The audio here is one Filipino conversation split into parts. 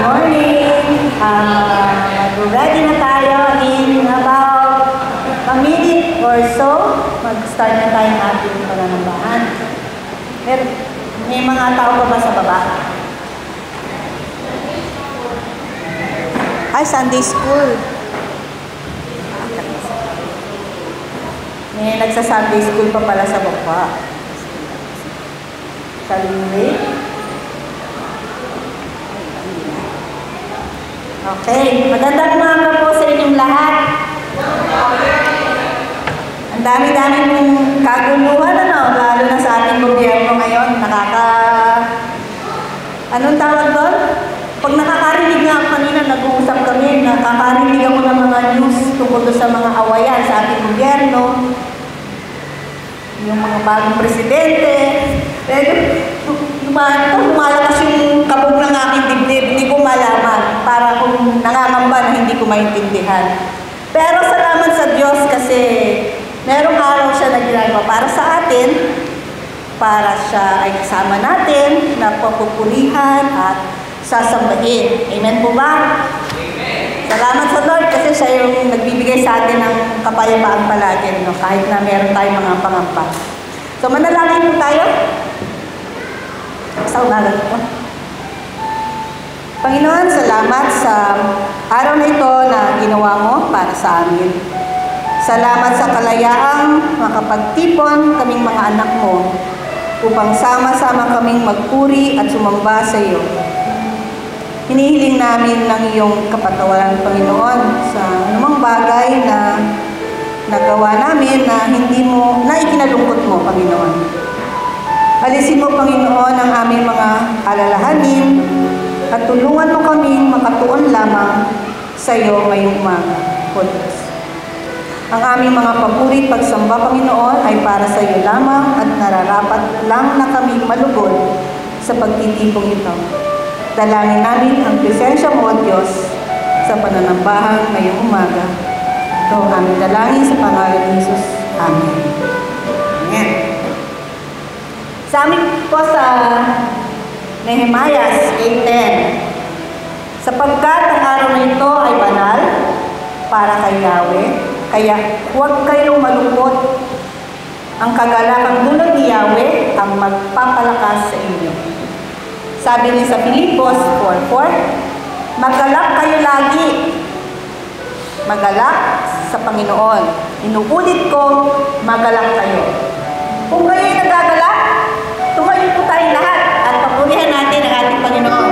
morning. Ready na tayo in about a minute or so. Mag-start na tayo ng ating pananambahan. May mga tao pa ba sa baba? Ay, Sunday school. May nagsa-Sunday school pa pala sa baba. Salili. Okay. Magandang umaga po sa inyong lahat. Ang dami-dami mong kaguluhan, lalo na sa ating gobyerno ngayon. Anong tawag doon? Pag nakakarinig nga kanina, nag-uusap kami, nakakarinig ako ng mga news tungkol sa mga awayan sa ating gobyerno. Yung mga bagong presidente. Lumalakas yung kabog ng aking dibdib, hindi ko malaman. Para kung nangangamba na hindi ko maintindihan. Pero salamat sa Diyos kasi merong araw siya na ginagawa para sa atin, para siya ay kasama natin, na papupulihan at sasambahin. Amen po ba? Amen. Salamat sa Lord kasi siya yung nagbibigay sa atin ng kapayapaan palagi, kahit na meron tayong mga pangamba. So manalangin po tayo. Sa umaga po. Panginoon, salamat sa araw na ito na ginawa mo para sa amin. Salamat sa kalayaang makapagtipon kaming mga anak mo upang sama-sama kaming magpuri at sumamba sa iyo. Hinihiling namin ng iyong kapatawaran, Panginoon, sa anumang bagay na nagawa namin na na ikinalungkot mo, Panginoon. Alisin mo, Panginoon, ang aming mga alalahanin at tulungan mo kaming makatuon lamang sa iyo ngayong umaga. Ang aming mga papuri pagsamba, Panginoon, ay para sa iyo lamang at nararapat lang na kami malugod sa pagtitipong ito. Dalangin namin ang presensya mo, Diyos, sa pananambahan ngayong umaga. Ito ang aming dalangin sa pangalan ni Jesus. Amen. Amen. Sa amin po sa Nehemiah 8:10, sapagkat ang araw na ito ay banal para kay Yahweh, kaya huwag kayong malungkot. Ang kagalakang dulot ni Yahweh ang magpapalakas sa inyo. Sabi niya sa Filipos 4:4, magalak kayo lagi. Magalak sa Panginoon. Inuulit ko, magalak kayo. Kung kayo'y nagagalak, tumayo po tayong lahat at papurihan natin ang ating Panginoon.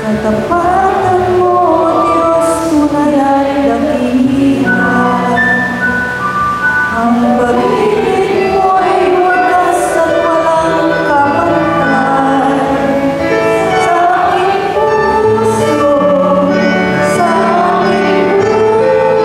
Katapatan mo, Diyos, tunay at dakila. Ang pag-ibig mo ay wagas at walang kapantay. Sa aking puso, sa aking buhay,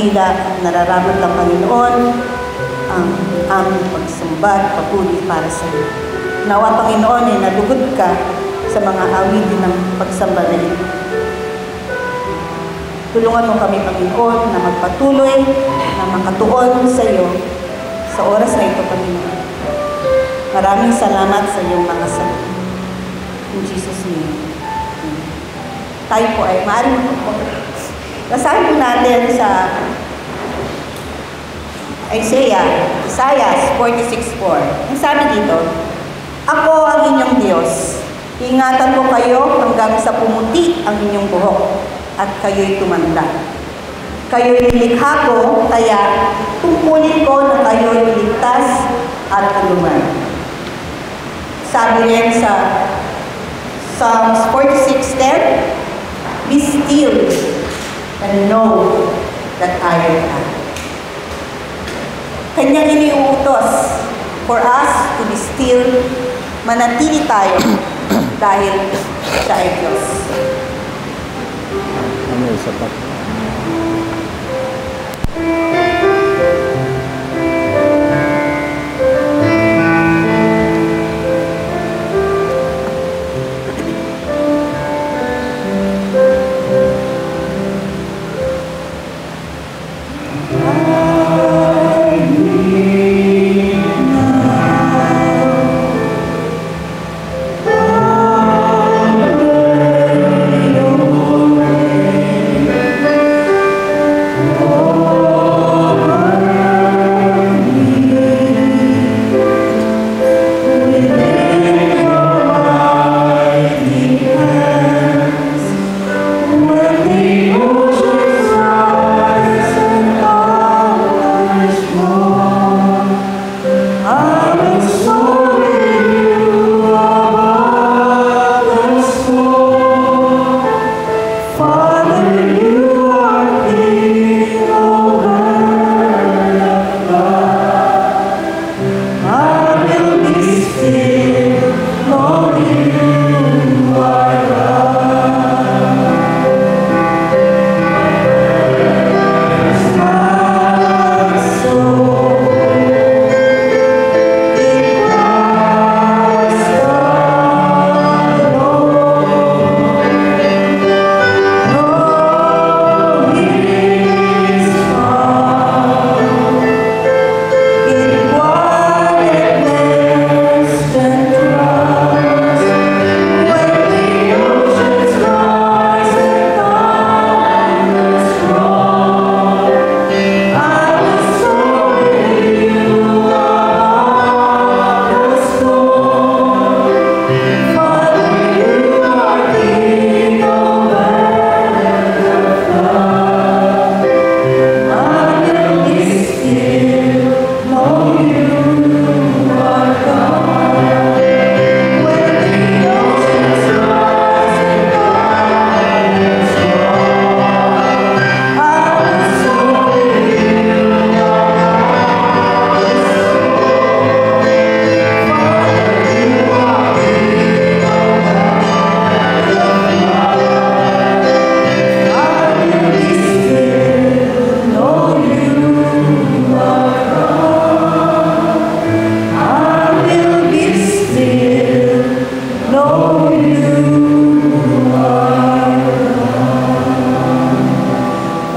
dakila at nararamot ng Panginoon ang aming pagsamba at papuri para sa iyo. Nawa, Panginoon, ay nalugod ka sa mga awitin ng pagsamba na ito. Tulungan mo kami, Panginoon, na magpatuloy, na makatuon sa iyo sa oras na ito, Panginoon. Maraming salamat sa iyong mga salita. In Jesus' name. Tayo po ay maaaring po. Basahin po natin sa Isaiah 46:4. Ang sabi dito, ako ang inyong Diyos. Ingatan ko kayo hanggang sa pumuti ang inyong buhok at kayo'y tumanda. Kayo'y nilikha ko, kaya tungkulin ko na kayo'y ligtas at tulungan. Sabi rin sa Psalms 46:10, be still and know that I am God. Kanyang iniuutos for us to be still, manatili tayo dahil siya ay Diyos. Ano isa pa?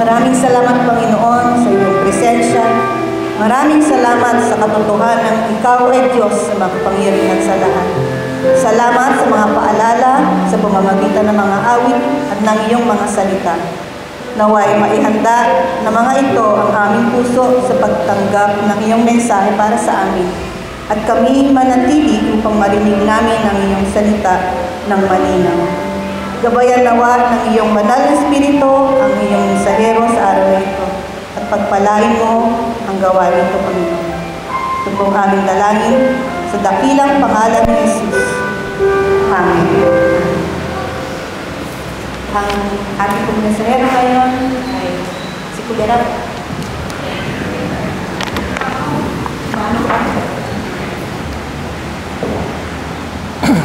Maraming salamat, Panginoon, sa iyong presensya. Maraming salamat sa katotohanan ng ikaw ay Diyos sa makapangyarihan sa lahat. Salamat sa mga paalala, sa pamamagitan ng mga awit at ng iyong mga salita. Naway maihanda na mga ito ang aming puso sa pagtanggap ng iyong mensahe para sa amin. At kami manatili upang marinig namin ang iyong salita ng malinaw. Gabayan nawa ng iyong banal na Espiritu ang iyong mensahero sa araw na ito at pagpalain mo ang gawa nito, Panginoon. Ito pong aming dalangin sa dakilang pangalan ni Jesus. Amen. Ang ating pong mensahero ngayon ay si Kuya Rab.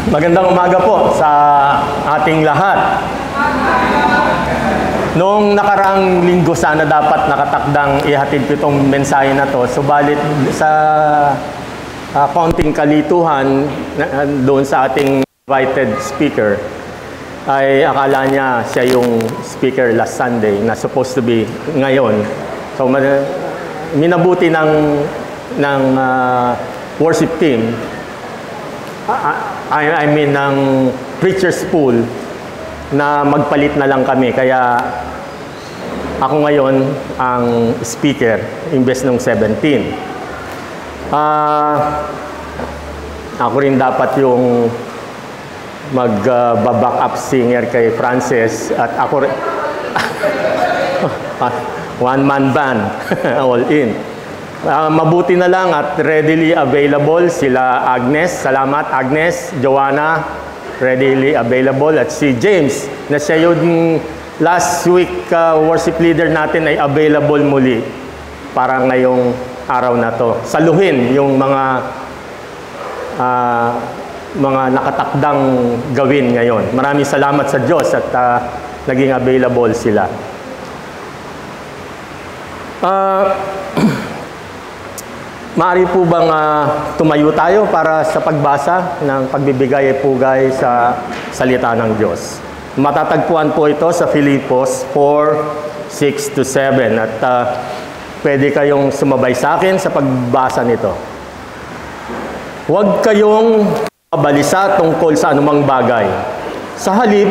Magandang umaga po sa ating lahat. Noong nakarang linggo sana dapat nakatakdang ihatid ko itong mensahe na to. Subalit sa konting kalituhan doon sa ating invited speaker, ay akala niya siya yung speaker last Sunday na supposed to be ngayon. So minabuti ng worship team, I mean ng preacher's pool, na magpalit na lang kami. Kaya ako ngayon ang speaker imbes nung 17. Ako rin dapat yung mag-back up singer kay Frances, at ako rin one-man band, all in. Mabuti na lang at readily available sila Agnes. Salamat Agnes, Joanna, readily available, at si James na siya yung last week worship leader natin ay available muli para ngayong araw na to. Saluhin yung mga nakatakdang gawin ngayon. Maraming salamat sa Diyos at naging available sila. Maaari po bang tumayo tayo para sa pagbasa ng pagbibigay-pugay sa salita ng Diyos? Matatagpuan po ito sa Filipos 4:6-7, at pwede kayong sumabay sa akin sa pagbasa nito. Huwag kayong mabalisa tungkol sa anumang bagay. Sa halip,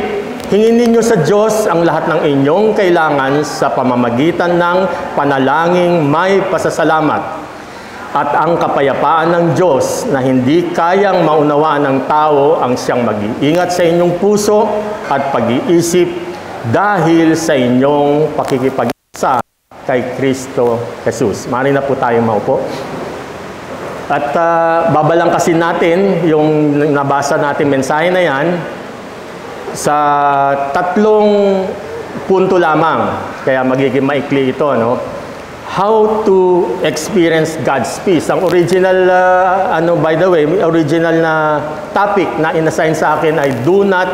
hingin ninyo sa Diyos ang lahat ng inyong kailangan sa pamamagitan ng panalangin may pasasalamat. At ang kapayapaan ng Diyos na hindi kayang maunawaan ng tao ang siyang mag-iingat sa inyong puso at pag-iisip dahil sa inyong pakikipag-isa kay Kristo Jesus. Maaari na po tayo maupo. At babalangkasin natin yung nabasa natin mensahe na yan sa 3 punto lamang. Kaya magiging maikli ito, no? How to experience God's peace. Ang original, by the way, original na topic na inassign sa akin ay do not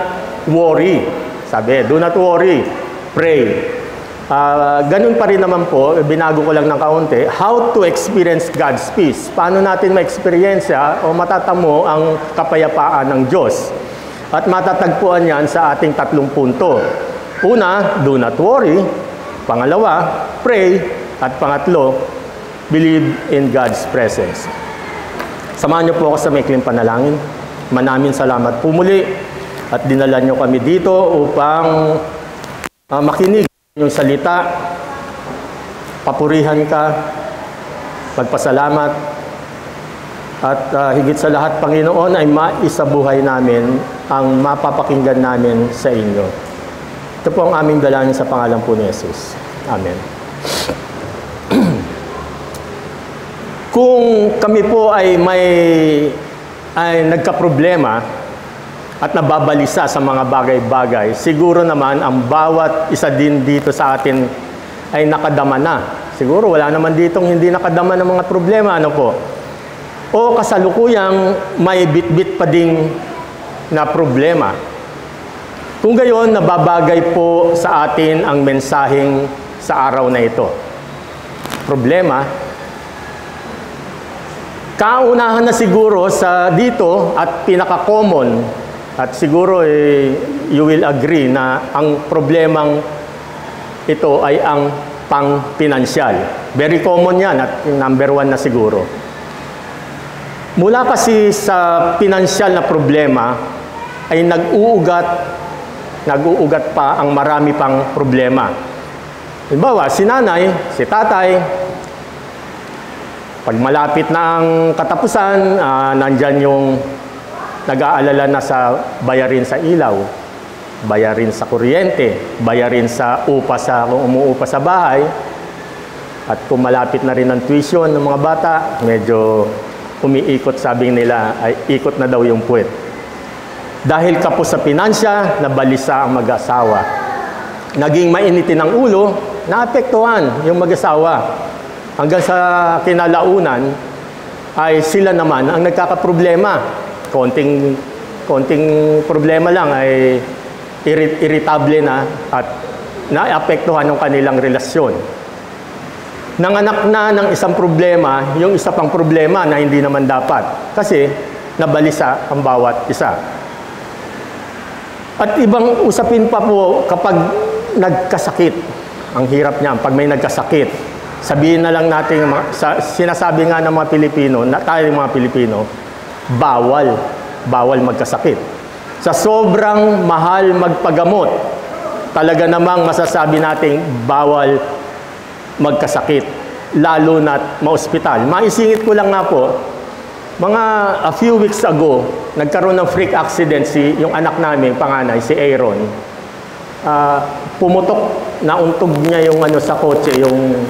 worry. Sabi, do not worry, pray. Ganun pa rin naman po, binago ko lang ng kaunti. How to experience God's peace. Paano natin ma-experience o matatamo ang kapayapaan ng Diyos? At matatagpuan yan sa ating 3 punto. Una, do not worry. Pangalawa, pray. At pangatlo, believe in God's presence. Samahan niyo po ako sa maikling panalangin. Maraming salamat po muli at dinala niyo kami dito upang makinig yung salita, papurihan ka, magpasalamat, at higit sa lahat, Panginoon, ay maisabuhay namin ang mapapakinggan namin sa inyo. Ito po ang aming dalangin sa pangalan po ni Jesus. Amen. Kung kami po ay nagkaproblema at nababalisa sa mga bagay-bagay, siguro naman ang bawat isa din dito sa atin ay nakadama na. Siguro wala naman ditong hindi nakadama ng mga problema, ano po? O kasalukuyang may bit-bit pa ding na problema. Kung gayon, nababagay po sa atin ang mensaheng sa araw na ito. Problema, kaunahan na siguro sa dito at pinaka-common, at siguro you will agree na ang problemang ito ay ang pang-pinansyal. Very common yan at number 1 na siguro. Mula kasi sa pinansyal na problema ay nag-uugat pa ang marami pang problema. Halimbawa, si nanay, si tatay, pag malapit na ang katapusan, nandyan yung nag-aalala na sa bayarin sa ilaw, bayarin sa kuryente, bayarin sa upa kung umuupa sa bahay. At kung malapit na rin ang tuition ng mga bata, medyo umiikot, sabi nila, ay ikot na daw yung puwet. Dahil kapos sa pinansya, nabalisa ang mag-asawa. Naging mainitin ang ulo, naapektuhan yung mag-asawa. Hanggang sa kinalaunan ay sila naman ang nagkakaproblema. Konting problema lang ay irritable na at naapektuhan ng kanilang relasyon. Nanganak na ng isang problema, yung isa pang problema na hindi naman dapat. Kasi nabalisa ang bawat isa. At ibang usapin pa po kapag nagkasakit. Ang hirap niya, pag may nagkasakit. Sabihin na lang natin, sinasabi nga ng mga Pilipino, tayo mga Pilipino, bawal magkasakit. Sa sobrang mahal magpagamot, talaga namang masasabi nating bawal magkasakit, lalo na't maospital. Maisingit ko lang nga po, a few weeks ago, nagkaroon ng freak accident yung anak namin, panganay, si Aaron. Pumutok, nauntog niya yung sa kotse, yung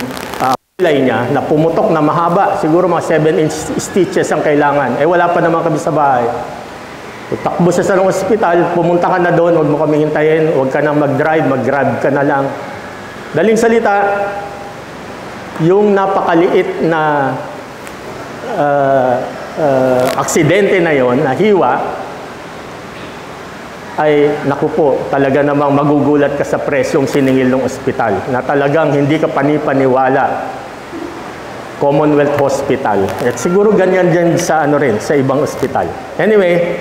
pilay niya, na pumutok na mahaba, siguro mga 7-inch stitches ang kailangan. Wala pa naman kami sa bahay. Takbo siya sa ospital, pumunta ka na doon, huwag mo kami hintayin, huwag ka na mag-drive, mag-grab ka na lang. Daling salita, yung napakaliit na aksidente na yon, na hiwa, ay naku po, talaga namang magugulat ka sa presyong siningil ng ospital, na talagang hindi ka panipaniwala. Commonwealth Hospital. At siguro ganyan din sa sa ibang ospital. Anyway,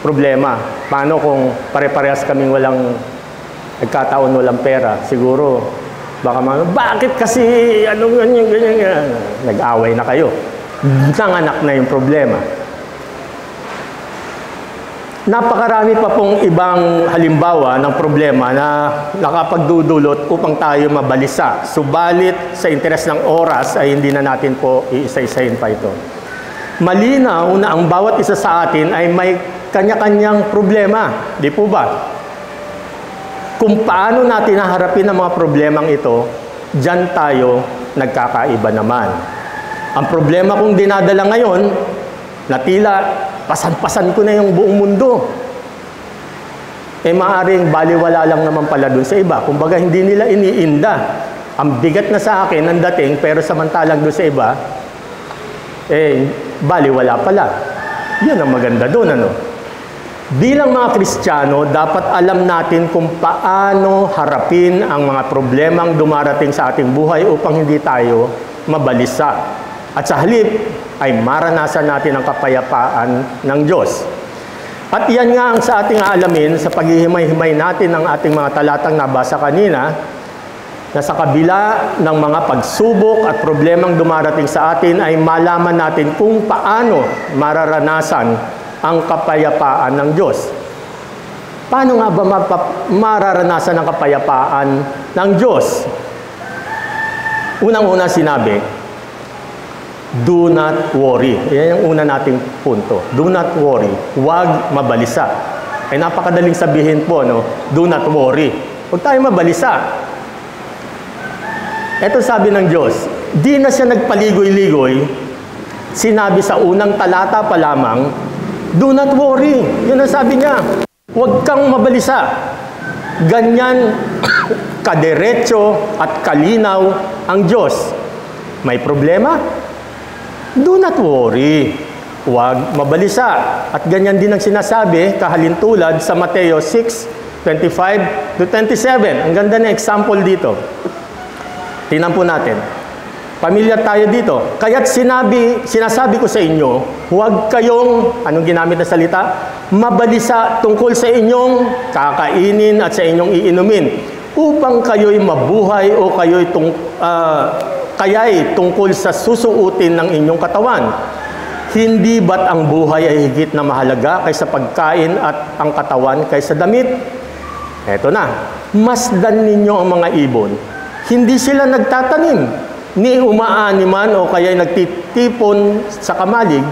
problema. Paano kung pare-parehas kaming nagkataon walang pera? Siguro, baka bakit kasi, ganyan. Nag-away na kayo. Nanganak na yung problema. Napakarami pa pong ibang halimbawa ng problema na nakapagdudulot upang tayo mabalisa. Subalit, sa interes ng oras ay hindi na natin po iisa-isahin pa ito. Malinaw na ang bawat isa sa atin ay may kanya-kanyang problema. Di po ba? Kung paano natin haharapin ang mga problemang ito, dyan tayo nagkakaiba naman. Ang problema kong dinadala ngayon, na tila pasan-pasan ko na yung buong mundo. Maaring baliwala lang naman pala dun sa iba. Kumbaga, hindi nila iniinda. Ang bigat na sa akin ang dating, pero samantalang dun sa iba, baliwala pala. Yan ang maganda dun, Bilang mga Kristiyano, dapat alam natin kung paano harapin ang mga problemang dumarating sa ating buhay upang hindi tayo mabalisa. At sa halip, ay maranasan natin ang kapayapaan ng Diyos. At yan nga ang sa ating aalamin sa paghihimay-himay natin ng ating mga talatang nabasa kanina, na sa kabila ng mga pagsubok at problemang dumarating sa atin ay malaman natin kung paano mararanasan ang kapayapaan ng Diyos. Paano nga ba mararanasan ang kapayapaan ng Diyos? Unang-una sinabi, do not worry. Yan yung una nating punto. Do not worry. Huwag mabalisa. Napakadaling sabihin po, do not worry. Huwag tayo mabalisa. Ito sabi ng Diyos, di na siya nagpaligoy-ligoy. Sinabi sa unang talata pa lamang, do not worry. Yun ang sabi niya. Huwag kang mabalisa. Ganyan kadiretso at kalinaw ang Diyos. May problema? Do not worry. Huwag mabalisa. At ganyan din ang sinasabi, kahalintulad sa Mateo 6:25-27. Ang ganda na example dito. Tingnan po natin. Pamilyar tayo dito. Kaya't sinasabi ko sa inyo, huwag kayong, anong ginamit na salita? Mabalisa tungkol sa inyong kakainin at sa inyong iinumin, upang kayo'y mabuhay o kaya'y tungkol sa susuotin ng inyong katawan. Hindi ba't ang buhay ay higit na mahalaga kaysa pagkain at ang katawan kaysa damit? Eto na, masdan ninyo ang mga ibon. Hindi sila nagtatanim, ni umaaniman o kaya'y nagtitipon sa kamalig,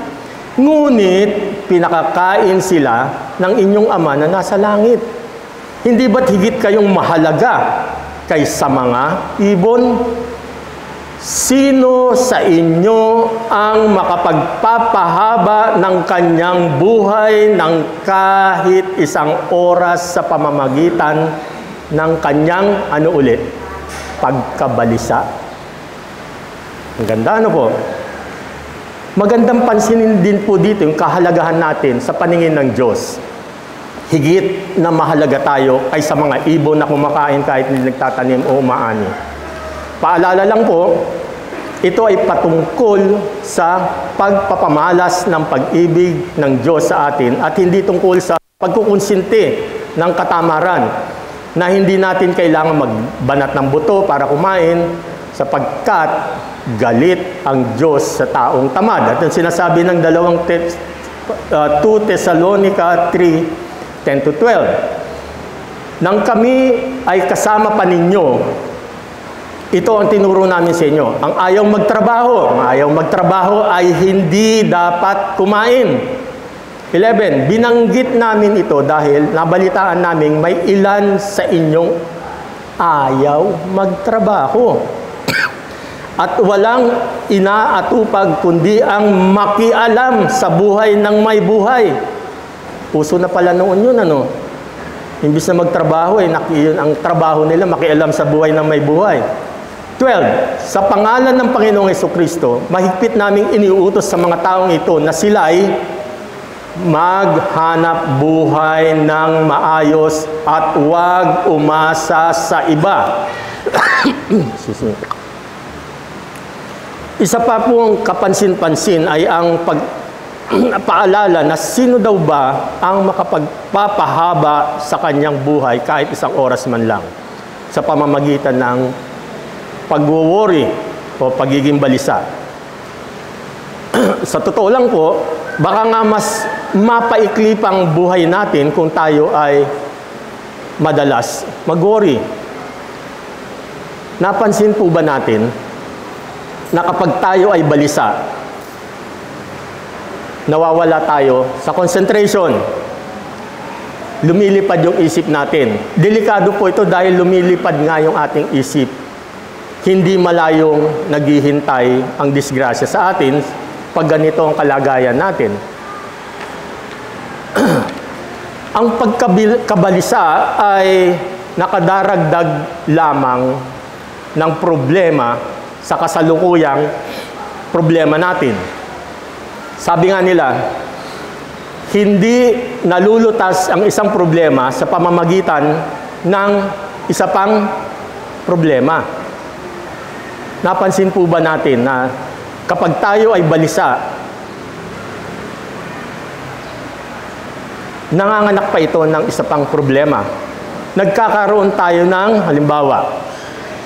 ngunit pinakakain sila ng inyong Ama na nasa langit. Hindi ba't higit kayong mahalaga kaysa mga ibon? Sino sa inyo ang makapagpapahaba ng kanyang buhay ng kahit isang oras sa pamamagitan ng kanyang pagkabalisa? Ang ganda, po? Magandang pansinin din po dito yung kahalagahan natin sa paningin ng Diyos. higit na mahalaga tayo kaysa mga ibon na kumakain kahit hindi nagtatanim o umaani. Paalala lang po, ito ay patungkol sa pagpapamalas ng pag-ibig ng Diyos sa atin at hindi tungkol sa pagkukonsinti ng katamaran na hindi natin kailangan magbanat ng buto para kumain sapagkat galit ang Diyos sa taong tamad. At yung sinasabi ng 2 Thessalonica 3:10-12. Nang kami ay kasama pa ninyo, ito ang tinuro namin sa inyo. Ang ayaw magtrabaho ay hindi dapat kumain. 11. Binanggit namin ito dahil nabalitaan namin may ilan sa inyong ayaw magtrabaho. At walang inaatupag kundi ang makialam sa buhay ng may buhay. Puso na pala noon yun, ano? Imbis na magtrabaho, yun ang trabaho nila, makialam sa buhay ng may buhay. 12. Sa pangalan ng Panginoong Hesukristo, mahigpit naming iniuutos sa mga taong ito na sila ay maghanap buhay ng maayos at huwag umasa sa iba. Isa pa pong kapansin-pansin ay ang paalala na sino daw ba ang makapagpapahaba sa kanyang buhay kahit isang oras man lang sa pamamagitan ng pag-worry o pagiging balisa. Sa totoo lang po, baka nga mas mapaikli pang buhay natin kung tayo ay madalas mag-worry. Napansin po ba natin na kapag tayo ay balisa, nawawala tayo sa concentration. Lumilipad yung isip natin. Delikado po ito dahil lumilipad nga yung ating isip. Hindi malayong naghihintay ang disgrasya sa atin pag ganito ang kalagayan natin. Ang pagkabalisa ay nakadaragdag lamang ng problema sa kasalukuyang problema natin. Sabi nga nila, hindi nalulutas ang isang problema sa pamamagitan ng isa pang problema. Napansin po ba natin na kapag tayo ay balisa, nanganganak pa ito ng isa pang problema. Nagkakaroon tayo ng, halimbawa,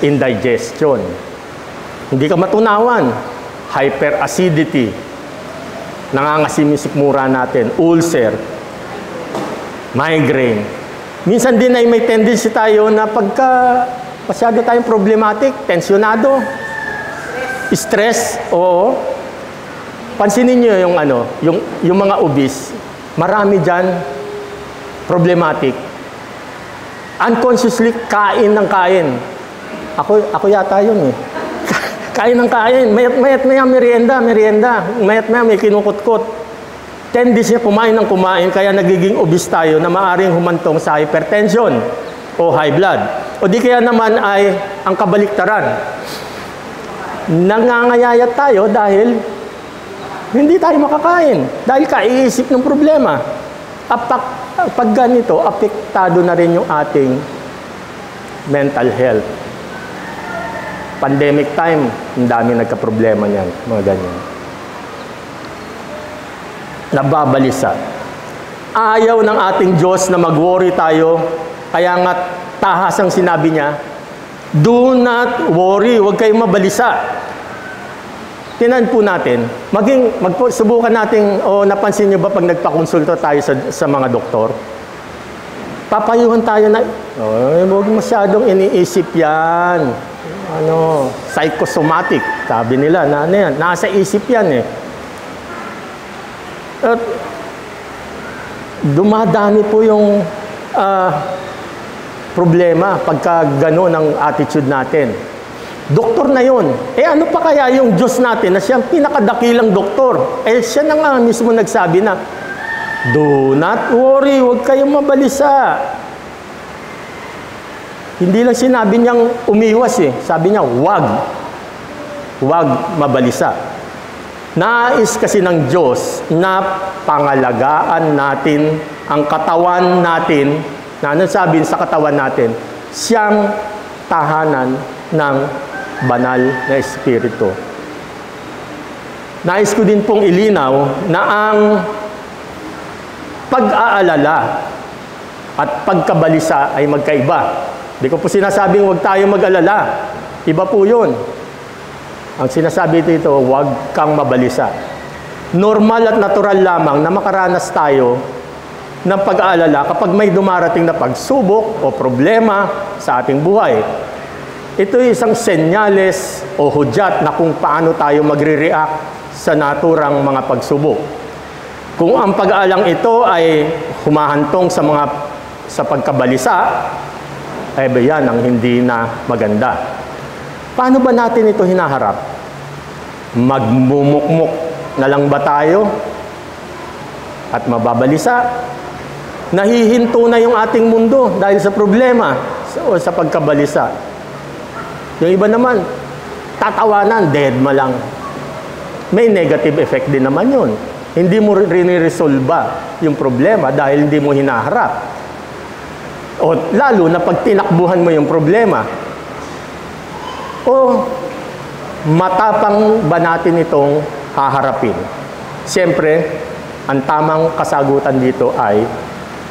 indigestion. Hindi ka matunawan. Hyperacidity. Nangangasim-sikmura natin. Ulcer. Migraine. Minsan din ay may tendency tayo na pagka masyado tayong problematic, tensyonado, stress, oo. Pansinin niyo yung yung mga obese. Marami diyan problematic. Unconsciously kain ng kain. Ako yata yun eh. Kain ng kain. Mayat merienda. Mayat may kinukutkot. Tendency niya kumain ng kumain, kaya nagiging obese tayo na maaring humantong sa hypertension o high blood. O di kaya naman ay ang kabaliktaran. Nangangayayat tayo dahil hindi tayo makakain. Dahil kaiisip ng problema. Pag ganito, apektado na rin yung ating mental health. Pandemic time, ang dami nagka-problema niyan, mga ganyan. Nababalisa. Ayaw ng ating Diyos na mag-worry tayo, kaya nga tahasang sinabi niya, do not worry, huwag kayong mabalisa. Tinan po natin, subukan natin, napansin niyo ba pag nagpakonsulta tayo sa mga doktor? Papayuhan tayo na, huwag masyadong iniisip yan. Psychosomatic, sabi nila, nasa isip yan eh. At dumadami po yung problema pagka gano'n ang attitude natin. Doktor na yun. Ano pa kaya yung Diyos natin na siyang pinakadakilang doktor? Siya na nga mismo nagsabi na, do not worry, huwag kayong mabalisa. Hindi lang sinabi niyang umiwas eh. Sabi niya, huwag mabalisa. Nais kasi ng Diyos na pangalagaan natin ang katawan natin, na ano sabihin sa katawan natin, siyang tahanan ng banal na Espiritu. Nais ko din pong ilinaw na ang pag-aalala at pagkabalisa ay magkaiba. Di ko po sinasabing huwag tayo mag-alala. Iba po yun. Ang sinasabi dito, huwag kang mabalisa. Normal at natural lamang na makaranas tayo ng pag-aalala kapag may dumarating na pagsubok o problema sa ating buhay. Ito ay isang senyales o hudyat na kung paano tayo magre-react sa naturang mga pagsubok. Kung ang pag-aalang ito ay humahantong sa pagkabalisa, ay ba yan ang hindi na maganda. Paano ba natin ito hinaharap? Magmumukmuk na lang ba tayo at mababalisa? Nahihinto na yung ating mundo dahil sa problema o sa pagkabalisa. Yung iba naman, tatawanan, deadma lang. May negative effect din naman yun. Hindi mo rin-resolve yung problema dahil hindi mo hinaharap. O lalo na pag tinakbuhan mo yung problema. O matapang ba natin itong haharapin? Siyempre, ang tamang kasagutan dito ay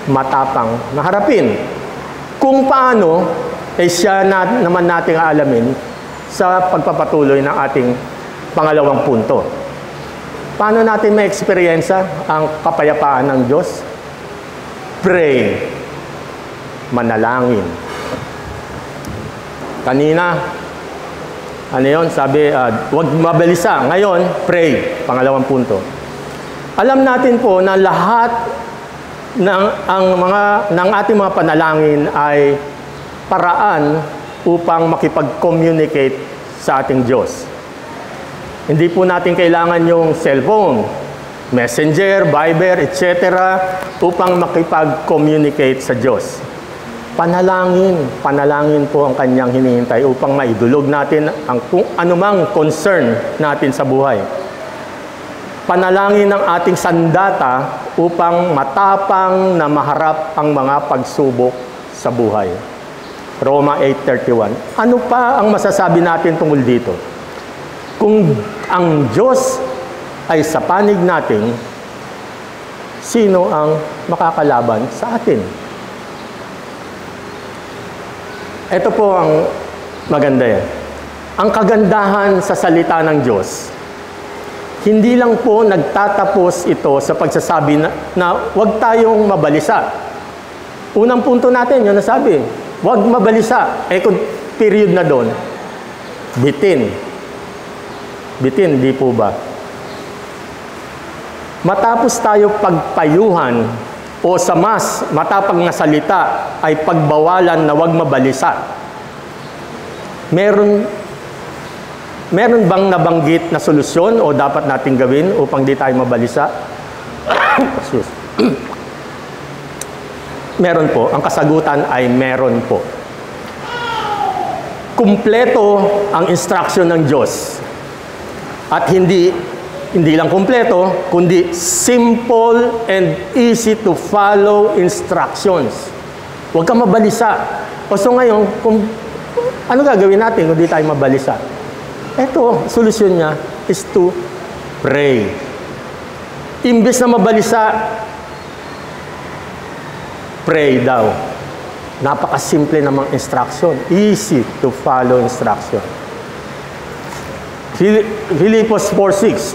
matapang na harapin. Kung paano, siya naman nating aalamin sa pagpapatuloy ng ating pangalawang punto. Paano natin ma-experiensa ang kapayapaan ng Diyos? Pray. Manalangin. Kanina, ano yun? Sabi, huwag mabalisa. Ngayon, pray. Pangalawang punto. Alam natin po na lahat ng ating mga panalangin ay paraan upang makipag-communicate sa ating Diyos. Hindi po natin kailangan yung cellphone, messenger, Viber, etc. upang makipag-communicate sa Diyos. Panalangin po ang kanyang hinihintay upang maidulog natin ang kung anumang concern natin sa buhay. Panalangin ng ating sandata upang matapang na maharap ang mga pagsubok sa buhay. Roma 8:31. Ano pa ang masasabi natin tungkol dito? Kung ang Diyos ay sa panig natin, sino ang makakalaban sa atin? Ito po ang maganda yan. Ang kagandahan sa salita ng Diyos, hindi lang po nagtatapos ito sa pagsasabi na huwag tayong mabalisa. Unang punto natin, yun nasabi, huwag mabalisa. Kung period na doon, bitin. Bitin, di po ba? Matapos tayo pagpayuhan o sa mas matapang na salita ay pagbawalan na huwag mabalisa. Meron bang nabanggit na solusyon o dapat nating gawin upang di tayo mabalisa? Meron po. Ang kasagutan ay meron po. Kumpleto ang instruction ng Diyos. At hindi lang kumpleto, kundi simple and easy to follow instructions. Huwag kang mabalisa. So ngayon, ano gagawin natin kung di tayo mabalisa? Ito, solusyon niya is to pray. Imbes na mabalisa, pray daw. Napakasimple namang instruction. Easy to follow instruction. Filipos 4:6.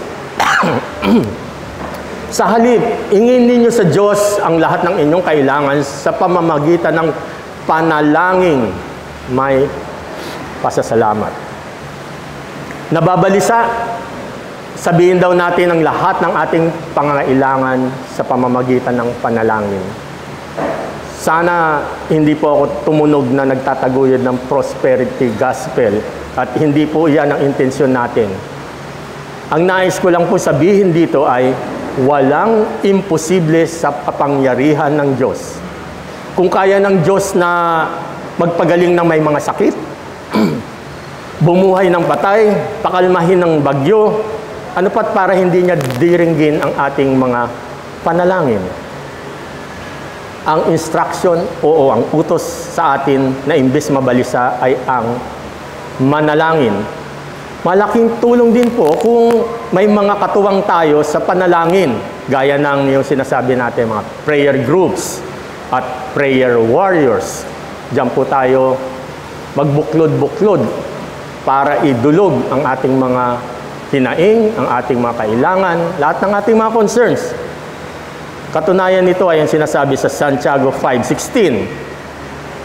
Sa halip, ingin ninyo sa Diyos ang lahat ng inyong kailangan sa pamamagitan ng panalangin may pasasalamat. Nababalisa, sabihin daw natin ang lahat ng ating pangangailangan sa pamamagitan ng panalangin. Sana hindi po ako tumunog na nagtataguyod ng prosperity gospel at hindi po yan ang intensyon natin. Ang nais ko lang po sabihin dito ay walang imposible sa kapangyarihan ng Diyos. Kung kaya ng Diyos na magpagaling ng may mga sakit, bumuhay ng patay, pakalmahin ng bagyo, ano pat para hindi niya diringgin ang ating mga panalangin. ang instruction, ang utos sa atin na imbes mabalisa ay ang manalangin. Malaking tulong din po kung may mga katuwang tayo sa panalangin, gaya ng yung sinasabi natin, mga prayer groups at prayer warriors. Diyan po tayo magbuklod-buklod para idulog ang ating mga hinaing, ang ating mga kailangan, lahat ng ating mga concerns. Katunayan nito ay ang sinasabi sa Santiago 5:16.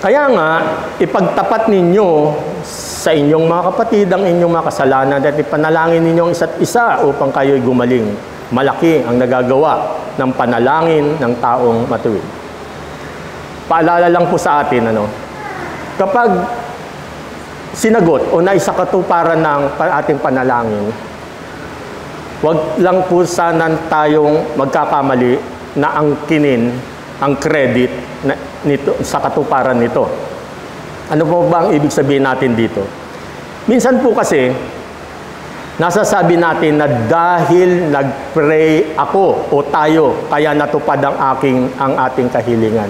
Kaya nga, ipagtapat ninyo sa inyong mga kapatid ang inyong mga kasalanan at ipanalangin ninyo ang isa't isa upang kayo'y gumaling. Malaki ang nagagawa ng panalangin ng taong matuwid. Paalala lang po sa atin, kapag sinagot o naisakatuparan ng ating panalangin, wag lang po sana tayong magkakamali na angkinin ang credit nito, sa katuparan nito. Ano po ba ang ibig sabihin natin dito? Minsan po kasi, nasasabi natin na dahil nag-pray ako o tayo, kaya natupad ang ating kahilingan.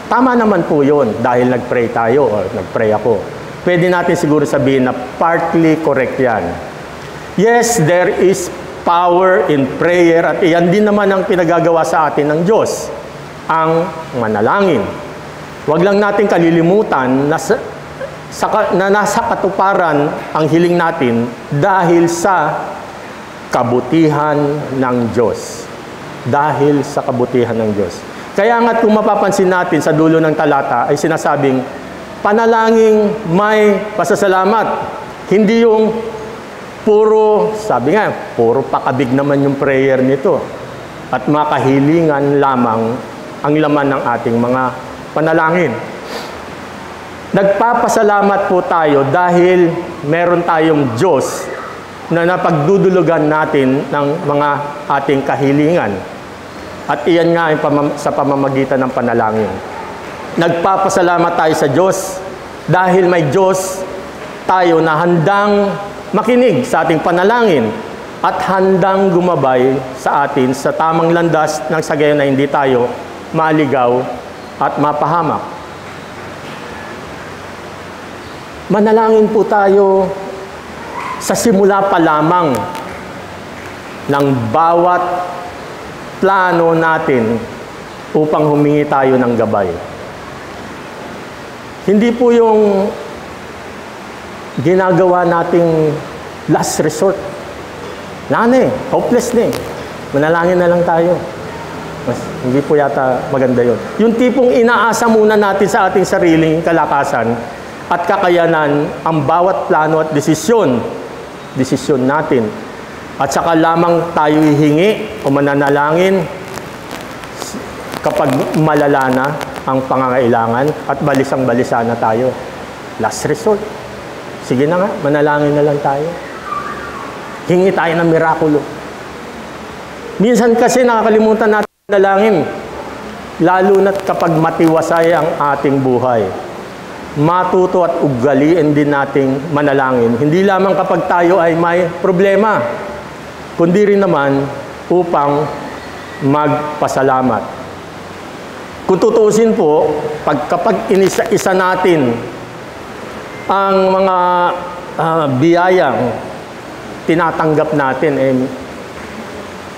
Tama naman po yun, dahil nag-pray tayo o nag-pray ako. Pwede natin siguro sabihin na partly correct yan. Yes, there is power in prayer at iyan din naman ang pinagagawa sa atin ng Diyos, ang manalangin. Huwag lang natin kalilimutan na nasa katuparan ang hiling natin dahil sa kabutihan ng Diyos. Dahil sa kabutihan ng Diyos. Kaya nga kung mapapansin natin sa dulo ng talata ay sinasabing, panalangin may pasasalamat. Hindi yung puro, sabi nga, puro pakabig naman yung prayer nito. At makahilingan lamang ang laman ng ating mga panalangin. Nagpapasalamat po tayo dahil meron tayong Diyos na napagdudulugan natin ng mga ating kahilingan. At iyan nga sa pamamagitan ng panalangin. Nagpapasalamat tayo sa Diyos dahil may Diyos tayo na handang makinig sa ating panalangin at handang gumabay sa atin sa tamang landas nang sa gayon na hindi tayo maligaw at mapahamak. Manalangin po tayo sa simula pa lamang ng bawat plano natin upang humingi tayo ng gabay. Hindi po yung ginagawa nating last resort. Hopeless na eh. Manalangin na lang tayo. Hindi po yata maganda yun. Yung tipong inaasa muna natin sa ating sariling kalakasan at kakayanan ang bawat plano at desisyon natin. At saka lamang tayo hihingi o mananalangin kapag malala na ang pangangailangan at balisang-balisa na tayo. Last resort. Sige na nga, manalangin na lang tayo. Hingi tayo ng mirakulo. Minsan kasi nakakalimutan natin manalangin, lalo na't kapag matiwasay ang ating buhay. Matuto at ugaliin din nating manalangin. Hindi lamang kapag tayo ay may problema, kundi rin naman upang magpasalamat. Kung tutuusin po, kapag inisa-isa natin ang mga biyayang tinatanggap natin,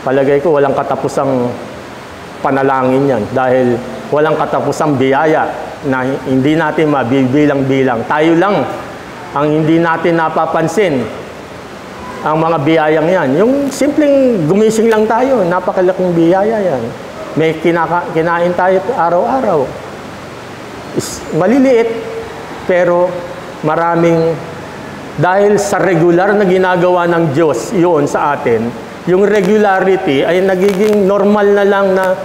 palagay ko walang katapusang panalangin yan dahil walang katapusang biyaya na hindi natin mabibilang-bilang. Tayo lang ang hindi natin napapansin ang mga biyayang yan. Yung simpleng gumising lang tayo, napakalaking biyaya yan. May kinain tayo araw-araw. Maliliit, pero maraming, dahil sa regular na ginagawa ng Diyos yun sa atin, yung regularity ay nagiging normal na lang na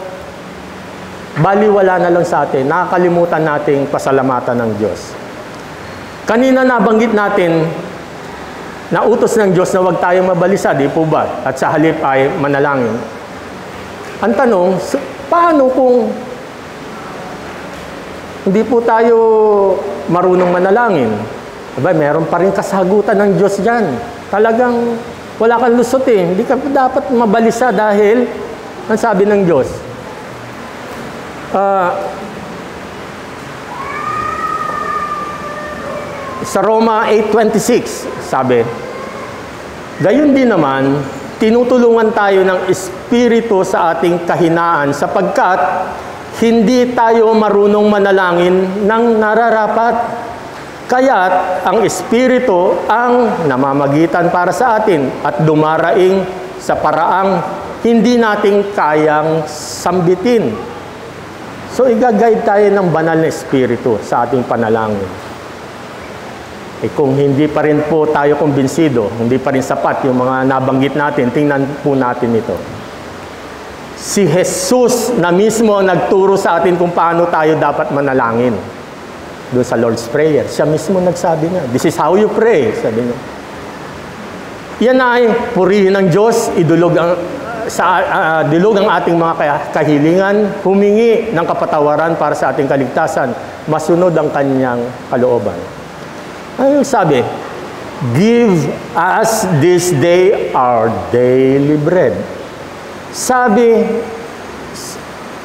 baliwala na lang sa atin. Nakakalimutan nating pasalamatan ng Diyos. Kanina nabanggit natin na utos ng Diyos na huwag tayong mabalisa, di po ba? At sa halip ay manalangin. Ang tanong, paano kung hindi po tayo marunong manalangin? Aba, meron pa rin kasagutan ng Diyos dyan. Talagang wala kang lusot eh. Hindi ka dapat mabalisa dahil ang sabi ng Diyos, Sa Roma 8:26, sabi, gayon din naman, tinutulungan tayo ng Espiritu sa ating kahinaan sapagkat hindi tayo marunong manalangin ng nararapat. Kaya't ang Espiritu ang namamagitan para sa atin at dumaraing sa paraang hindi nating kayang sambitin. So, i-guide tayo ng banal na Espiritu sa ating panalangin. Kung hindi pa rin po tayo kumbinsido, hindi pa rin sapat yung mga nabanggit natin, tingnan po natin ito. Si Jesus na mismo ang nagturo sa atin kung paano tayo dapat manalangin. Doon sa Lord's Prayer, siya mismo nagsabi niya, this is how you pray, sabi niya. Yan ay purihin ng Diyos, dilog ang ating mga kahilingan, humingi ng kapatawaran para sa ating kaligtasan, masunod ang kanyang kalooban. Ano sabi? Give us this day our daily bread. Sabi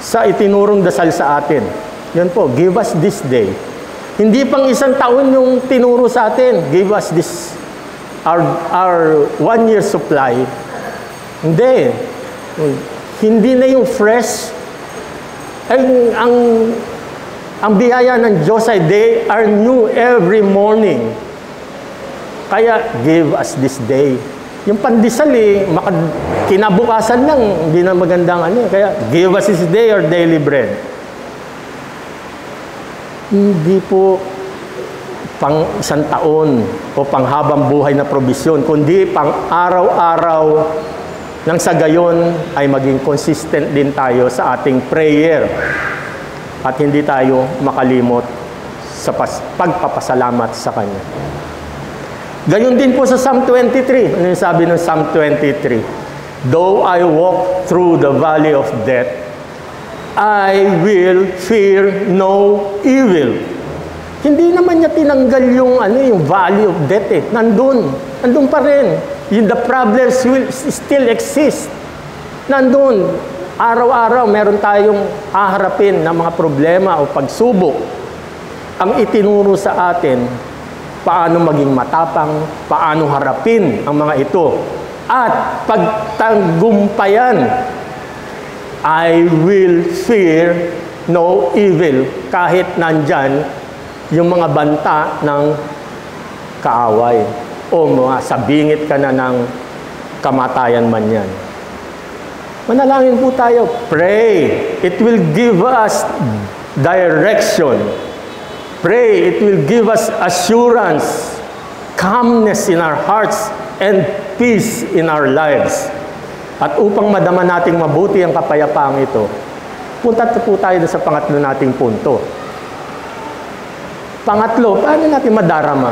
sa itinurong dasal sa atin, yun po, give us this day. Hindi pang isang taon yung tinuro sa atin. Give us this, our 1 year supply. Hindi. Hindi na yung fresh. Ang biyaya ng Diyos ay they are new every morning. Kaya, give us this day. Yung pandesal kinabukasan lang, hindi na magandang Kaya, give us this day our daily bread. Hindi po pang isang taon o panghabang buhay na probisyon, kundi pang araw-araw nang sa gayon ay maging consistent din tayo sa ating prayer at hindi tayo makalimot sa pagpapasalamat sa Kanya. Gayon din po sa Psalm 23. Ano yung sabi ng Psalm 23? Though I walk through the valley of death, I will fear no evil. Hindi naman niya tinanggal yung valley of death Nandun pa rin. The problems will still exist. Nandun. Araw-araw meron tayong haharapin na mga problema o pagsubok. Ang itinuro sa atin, paano maging matapang, paano harapin ang mga ito. At pagtagumpayan, I will fear no evil. Kahit nandyan yung mga banta ng kaaway o mga sabingit ka na ng kamatayan man yan. Manalangin po tayo. Pray. It will give us direction. Pray. It will give us assurance, calmness in our hearts, and peace in our lives. At upang madama nating mabuti ang kapayapaang ito, punta po tayo sa pangatlo nating punto. Pangatlo, paano natin madarama?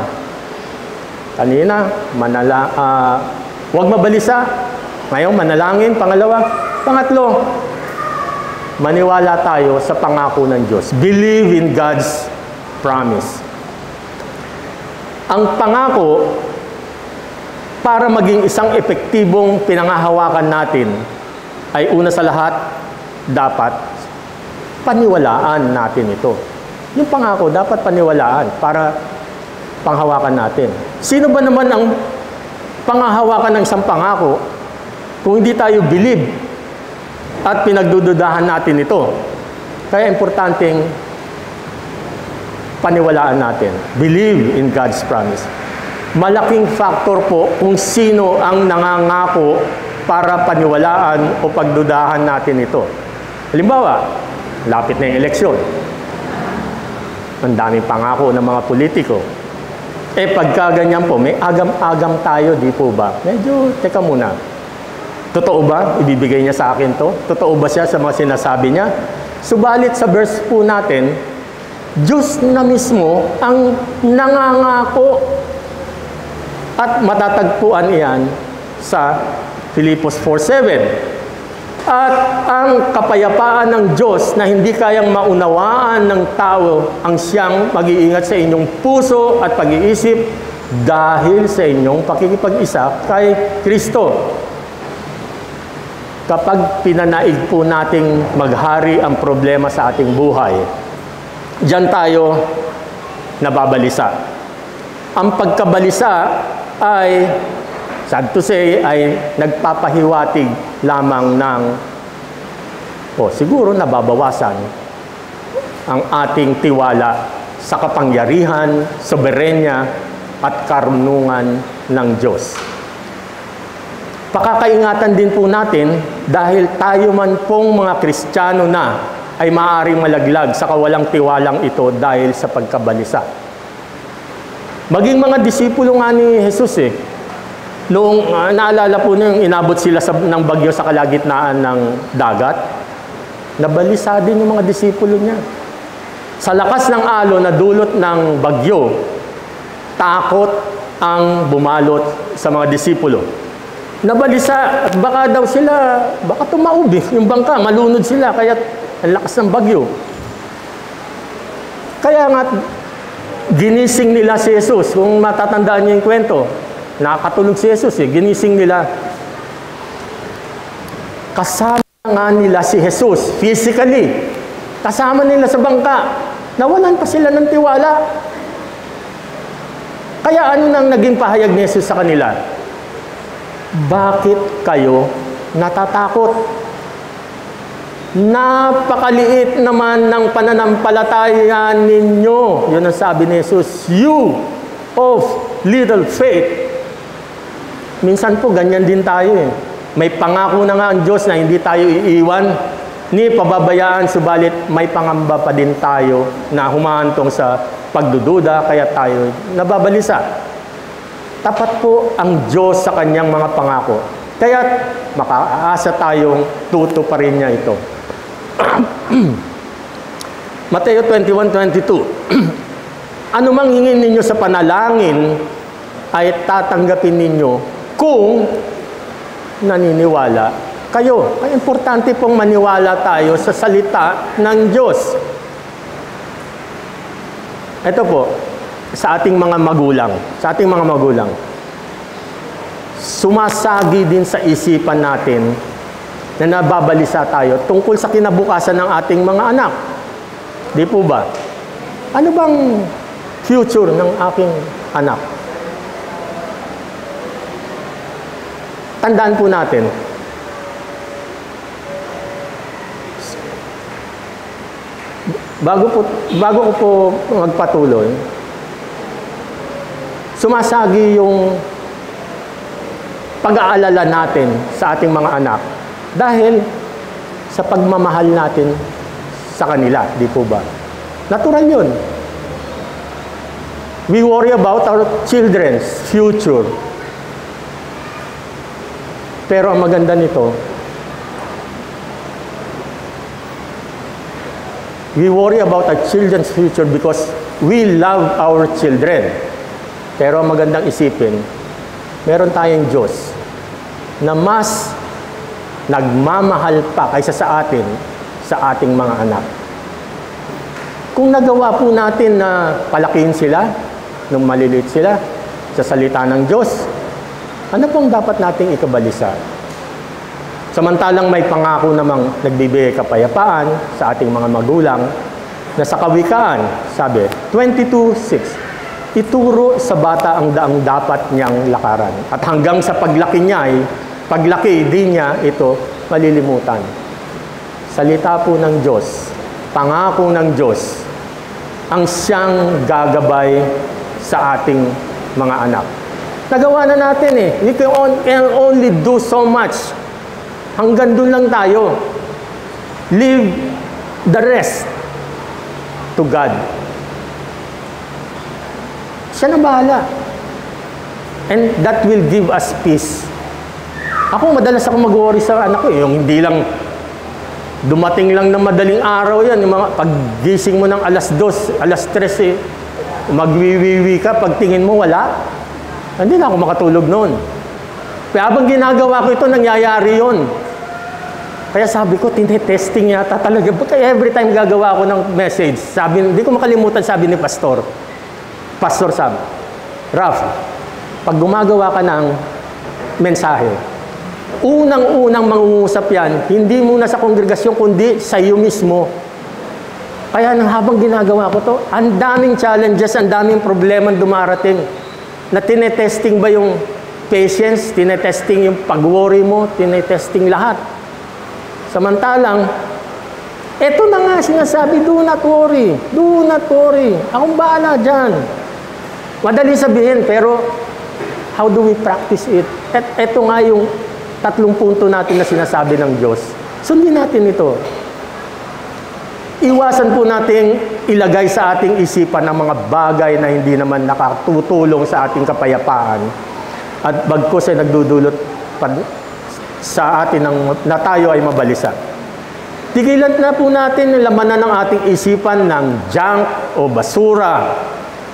Kanina, huwag mabalisa. Ngayon, manalangin. Pangalawa, pangatlo, maniwala tayo sa pangako ng Diyos. Believe in God's promise. Ang pangako, para maging isang epektibong pinangahawakan natin, ay una sa lahat, dapat paniwalaan natin ito. Yung pangako, dapat paniwalaan para panghawakan natin. Sino ba naman ang panghahawakan ng isang pangako kung hindi tayo believe at pinagdududahan natin ito? Kaya importanteng paniwalaan natin. Believe in God's promise. Malaking factor po kung sino ang nangangako para paniwalaan o pagdudahan natin ito. Halimbawa, lapit na yung eleksyon. Ang daming pangako ng mga politiko. Pagka ganyan po, may agam-agam tayo, di po ba? Medyo, teka muna. Totoo ba? Ibibigay niya sa akin to? Totoo ba siya sa mga sinasabi niya? Subalit sa verse po natin, Diyos na mismo ang nangangako. At matatagpuan iyan sa Filipos 4:7. At ang kapayapaan ng Diyos na hindi kayang maunawaan ng tao ang siyang mag-iingat sa inyong puso at pag-iisip dahil sa inyong pakikipag-isa kay Kristo. kapag pinanaig po nating maghari ang problema sa ating buhay, diyan tayo nababalisa. Ang pagkabalisa ay, sad to say, ay nagpapahiwatig lamang ng, siguro nababawasan ang ating tiwala sa kapangyarihan, soberenya, at karunungan ng Diyos. Pakakaingatan din po natin dahil tayo man pong mga Kristiyano na ay maaaring malaglag sa kawalang tiwalang ito dahil sa pagkabalisa. Maging mga disipulo nga ni Jesus noong naalala po nyo yung inabot sila ng bagyo sa kalagitnaan ng dagat, nabalisa din yung mga disipulo niya. Sa lakas ng alon na dulot ng bagyo, takot ang bumalot sa mga disipulo. Nabalisa at baka daw sila, baka tumaob yung bangka, malunod sila, kaya ang lakas ng bagyo. Kaya nga, ginising nila si Jesus. Kung matatandaan niyo yung kwento, nakakatulog si Jesus ginising nila. Kasama nga nila si Jesus, physically. Kasama nila sa bangka. Nawalan pa sila ng tiwala. Kaya ano nang naging pahayag ni Jesus sa kanila? Bakit kayo natatakot? Napakaliit naman ng pananampalataya ninyo. Yun ang sabi ni Jesus, you of little faith. Minsan po, ganyan din tayo May pangako na nga ang Diyos na hindi tayo iiwan ni pababayaan, subalit may pangamba pa din tayo na humahantong sa pagdududa, kaya tayo nababalisa. Tapat po ang Diyos sa kanyang mga pangako. Kaya makaasa tayong tutuparin niya ito. Mateo 21:22. Ano mang hingin ninyo sa panalangin ay tatanggapin ninyo kung naniniwala kayo. Kaya importante pong maniwala tayo sa salita ng Diyos. Ito po, sa ating mga magulang, sumasagi din sa isipan natin na nababalisa tayo tungkol sa kinabukasan ng ating mga anak. Di po ba? Ano bang future ng aking anak? Tandaan po natin, bago ko po magpatuloy, sumasagi yung pag-aalala natin sa ating mga anak dahil sa pagmamahal natin sa kanila, di po ba? Natural yun. We worry about our children's future. Pero ang maganda nito, we worry about our children's future because we love our children. Pero ang magandang isipin, meron tayong Diyos na mas nagmamahal pa kaysa sa atin, sa ating mga anak. Kung nagawa po natin na palakihin sila, nung maliliit sila, sa salita ng Diyos, ano pong dapat nating ikabalisa? Samantalang may pangako namang nagbibigay kapayapaan sa ating mga magulang, na sa Kawikaan, sabi, 22:6, ituro sa bata ang daang dapat niyang lakaran. At hanggang sa paglaki di niya ito malilimutan. Salita po ng Diyos, pangako ng Diyos, ang siyang gagabay sa ating mga anak. Nagawa na natin We can only do so much. Hanggang dun lang tayo. Leave the rest to God. Siya na bahala. And that will give us peace. Ako, madalas ako mag-worry sa anak ko. Yung hindi lang, dumating lang ng madaling araw yan. Yung mga paggising mo ng alas 2, alas 3, magwiwiwi ka, pagtingin mo, wala. Hindi na ako makatulog noon. Kaya habang ginagawa ko ito, nangyayari yon. Kaya sabi ko, tinetesting yata talaga. Kaya every time gagawa ako ng message, hindi ko makalimutan, sabi ni Pastor sabi, Raf, pag gumagawa ka ng mensahe, Unang-unang mangungusap yan, hindi muna sa kongregasyon, kundi sa iyo mismo. Kaya nang habang ginagawa ko to, ang daming challenges, ang daming problema dumarating. Na tinetesting ba yung patience, tinetesting yung pag-worry mo, tinetesting lahat. Samantalang, eto na nga sinasabi, do not worry, do not worry. Akong bahala dyan. Madali sabihin, pero how do we practice it? At eto nga yung 3 punto natin na sinasabi ng Diyos. Sundin natin ito. Iwasan po nating ilagay sa ating isipan ng mga bagay na hindi naman nakatutulong sa ating kapayapaan. At bagkus ay nagdudulot sa atin na tayo ay mabalisa. Tigilan na po natin ang lamanan ng ating isipan ng junk o basura.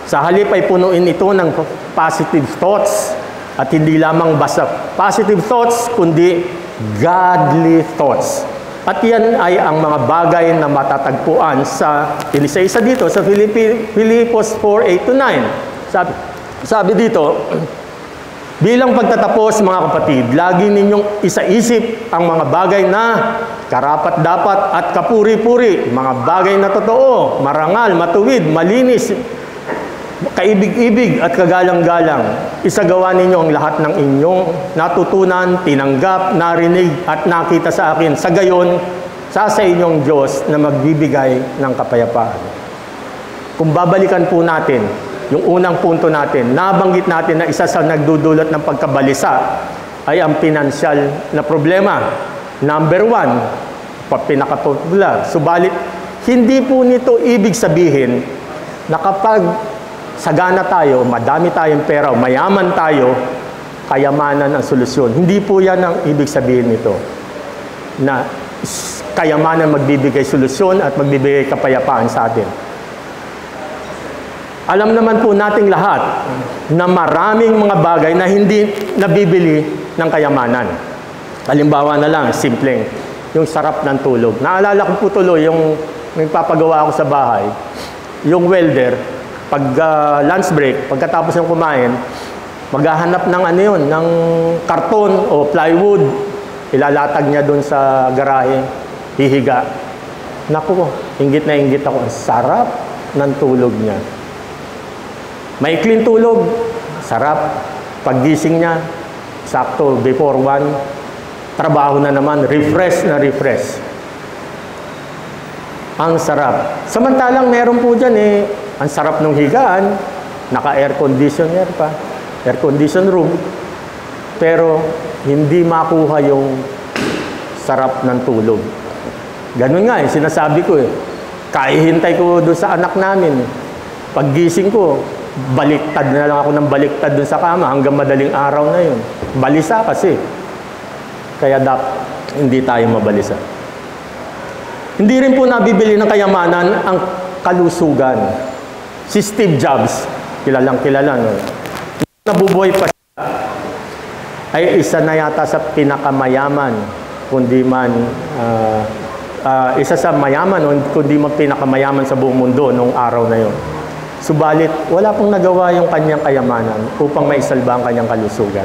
Sa halip ay punuin ito ng positive thoughts at hindi lamang basta positive thoughts, kundi godly thoughts. At yan ay ang mga bagay na matatagpuan sa isa dito, sa Filipos 4:8-9. Sabi dito, bilang pagtatapos mga kapatid, lagi ninyong isaisip ang mga bagay na karapat-dapat at kapuri-puri, mga bagay na totoo, marangal, matuwid, malinis, kaibig-ibig at kagalang-galang. Isagawa ninyo ang lahat ng inyong natutunan, tinanggap, narinig at nakita sa akin. Sa gayon, sa inyong Diyos na magbibigay ng kapayapaan. Kung babalikan po natin, yung unang punto natin, nabanggit natin na isa sa nagdudulot ng pagkabalisa ay ang pinansyal na problema. Number 1, pinakapopular. Subalit, hindi po nito ibig sabihin na kapag sagana tayo, madami tayong pera, mayaman tayo, kayamanan ang solusyon. Hindi po yan ang ibig sabihin nito. Na kayamanan magbibigay solusyon at magbibigay kapayapaan sa atin. Alam naman po nating lahat na maraming mga bagay na hindi nabibili ng kayamanan. Halimbawa na lang, simpleng, yung sarap ng tulog. Naalala ko po tuloy yung may papagawa ako sa bahay, yung welder, pag lunch break, pagkatapos ng kumain, maghahanap ng ano yun, ng karton o plywood. Ilalatag niya doon sa garahe, hihiga. Naku, inggit na inggit ako. Ang sarap ng tulog niya. Maikling tulog, sarap. Paggising niya, sakto, before 1, trabaho na naman, refresh na refresh. Ang sarap. Samantalang meron po dyan ang sarap ng higaan, naka-air conditioner pa, air condition room, pero hindi makuha yung sarap ng tulog. Ganun nga sinasabi ko kahihintay ko doon sa anak namin. Paggising ko, baliktad na lang ako ng baliktad doon sa kama hanggang madaling araw na yun. Balisa kasi. Kaya hindi tayo mabalisa. Hindi rin po nabibili ng kayamanan ang kalusugan. Si Steve Jobs, kilalang kilala, no? Nabubuhay pa siya, ay isa na yata sa pinakamayaman, kundi man, isa sa mayaman, kundi man pinakamayaman sa buong mundo noong araw na yon. Subalit, wala pong nagawa yung kanyang kayamanan upang maisalba ang kanyang kalusugan.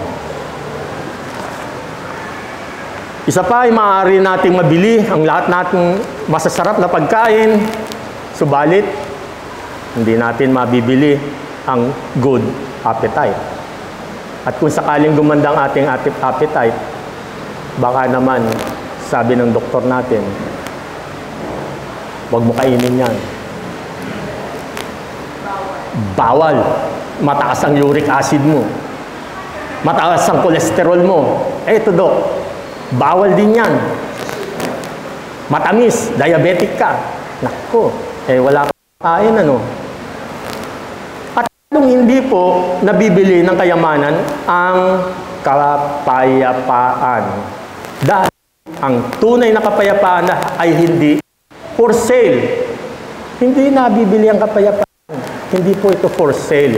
Isa pa ay maaari nating mabili ang lahat nating masasarap na pagkain, subalit, hindi natin mabibili ang good appetite. At kung sakaling gumanda ang ating appetite, baka naman, sabi ng doktor natin, huwag mo kainin yan. Bawal. Mataas ang uric acid mo. Mataas ang kolesterol mo. Eto dok, bawal din yan. Matamis, diabetic ka. Nako, wala kang kain, ano? At kung hindi po nabibili ng kayamanan ang kapayapaan. Dahil ang tunay na kapayapaan ay hindi for sale. Hindi nabibili ang kapayapaan. Hindi po ito for sale.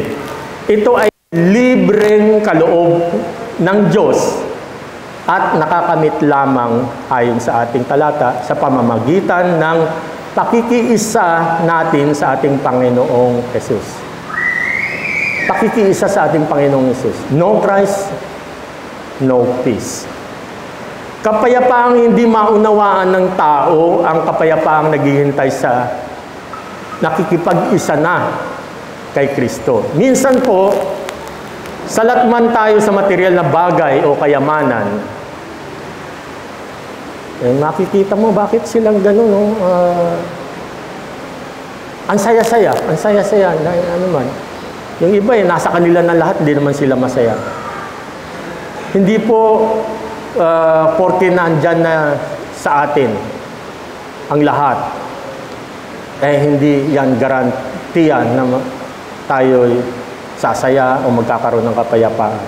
Ito ay libreng kaloob ng Diyos at nakakamit lamang ayon sa ating talata sa pamamagitan ng pakikiisa natin sa ating Panginoong Jesus. Pakikiisa sa ating Panginoong Jesus. No Christ, no peace. Kapayapaang hindi maunawaan ng tao, ang kapayapaang naghihintay sa nakikipag-isa na kay Kristo. Minsan po, salatman tayo sa material na bagay o kayamanan. Makikita mo bakit silang gano'n, ang saya-saya, ano man. Yung iba nasa kanila na lahat, hindi naman sila masaya. Hindi po porke nandyan na sa atin ang lahat, hindi yan garantiyan na tayo'y sasaya o magkakaroon ng kapayapaan.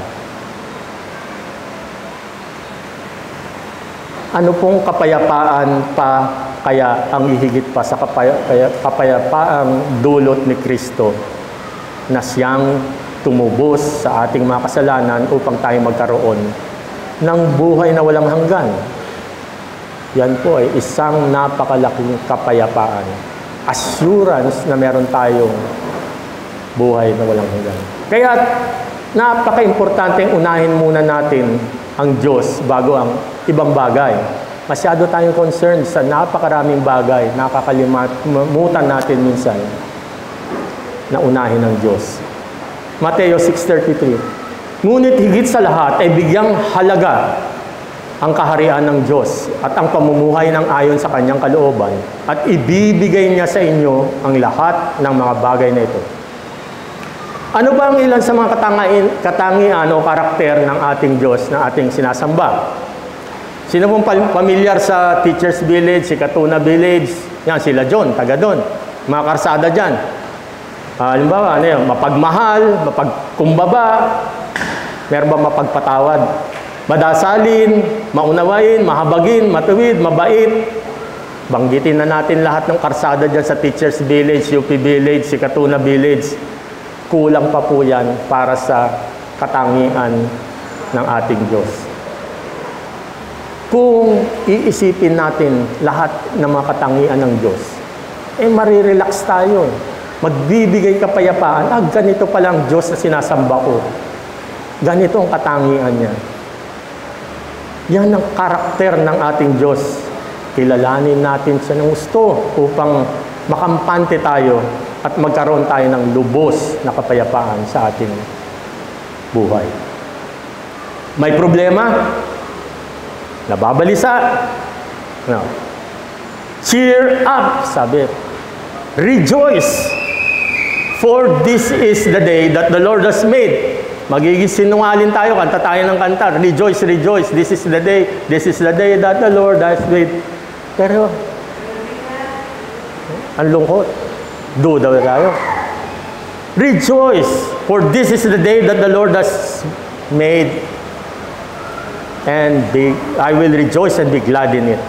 Ano pong kapayapaan pa kaya ang ihigit pa sa kapayapaang dulot ni Kristo na siyang tumubos sa ating mga kasalanan upang tayo magkaroon ng buhay na walang hanggan? Yan po ay isang napakalaking kapayapaan. Assurance na meron tayong buhay na walang hanggan. Kaya napaka-importanteng unahin muna natin ang Diyos bago ang ibang bagay. Masyado tayong concerned sa napakaraming bagay, nakakalimutan natin minsan na unahin ang Diyos. Mateo 6:33. Ngunit higit sa lahat ay bigyang halaga ang kaharian ng Diyos at ang pamumuhay ng ayon sa kanyang kalooban at ibibigay niya sa inyo ang lahat ng mga bagay na ito. Ano ba ang ilan sa mga katangian o karakter ng ating Diyos na ating sinasamba? Sino pong pamilyar sa Teachers Village, si Katuna Village? Yan, sila John, taga doon. Mga karsada dyan. Halimbawa, mapagmahal, mapagkumbaba, meron ba mapagpatawad? Madasalin, maunawain, mahabagin, matuwid, mabait. Banggitin na natin lahat ng karsada dyan sa Teachers Village, UP Village, si Katuna Village. Kulang pa po yan para sa katangian ng ating Diyos. Kung iisipin natin lahat ng mga katangian ng Diyos, marirelax tayo. Magbibigay kapayapaan. Ganito pala ang Diyos na sinasamba ko. Ganito ang katangian niya. Yan ang karakter ng ating Diyos. Kilalanin natin siya ng gusto upang makampante tayo at magkaroon tayo ng lubos na kapayapaan sa ating buhay. May problema? Nababalisa? No. Cheer up, sabi. Rejoice, for this is the day that the Lord has made. Magiging sinungaling tayo, kanta tayo ng kanta. Rejoice, rejoice, this is the day that the Lord has made. Pero, ang lungkot. Duda tayo. Rejoice, for this is the day that the Lord has made. And I will rejoice and be glad in it.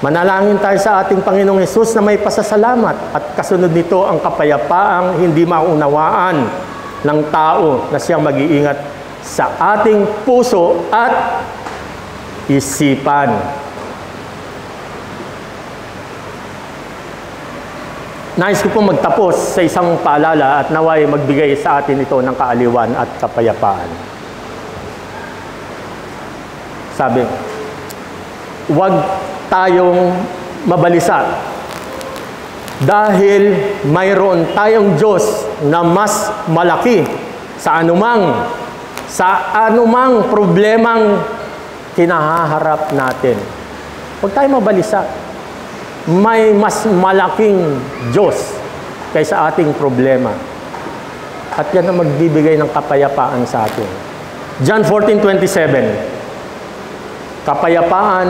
Manalangin tayo sa ating Panginoong Hesus na may pasasalamat at kasunod nito ang kapayapaang hindi maunawaan ng tao na siyang mag-iingat sa ating puso at isipan. Nais ko pong magtapos sa isang paalala at naway magbigay sa atin ito ng kaaliwan at kapayapaan. Sabi, huwag tayong mabalisa dahil mayroon tayong Diyos na mas malaki sa anumang problemang kinahaharap natin. Huwag tayong mabalisa. May mas malaking Diyos kaysa ating problema. At yan ang magbibigay ng kapayapaan sa atin. John 14:27. Kapayapaan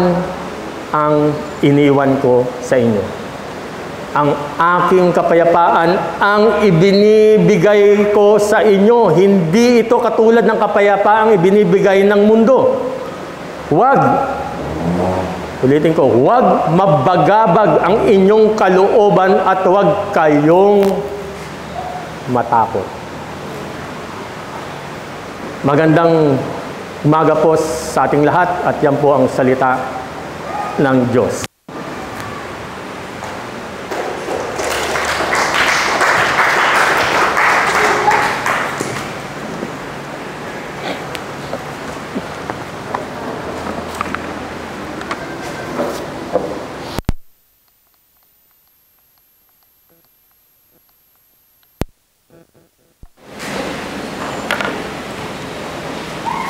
ang iniwan ko sa inyo. Ang aking kapayapaan ang ibinibigay ko sa inyo. Hindi ito katulad ng kapayapaang ibinibigay ng mundo. Ulitin ko, huwag mabagabag ang inyong kalooban at huwag kayong matakot. Magandang umaga po sa ating lahat at yan po ang salita ng Diyos.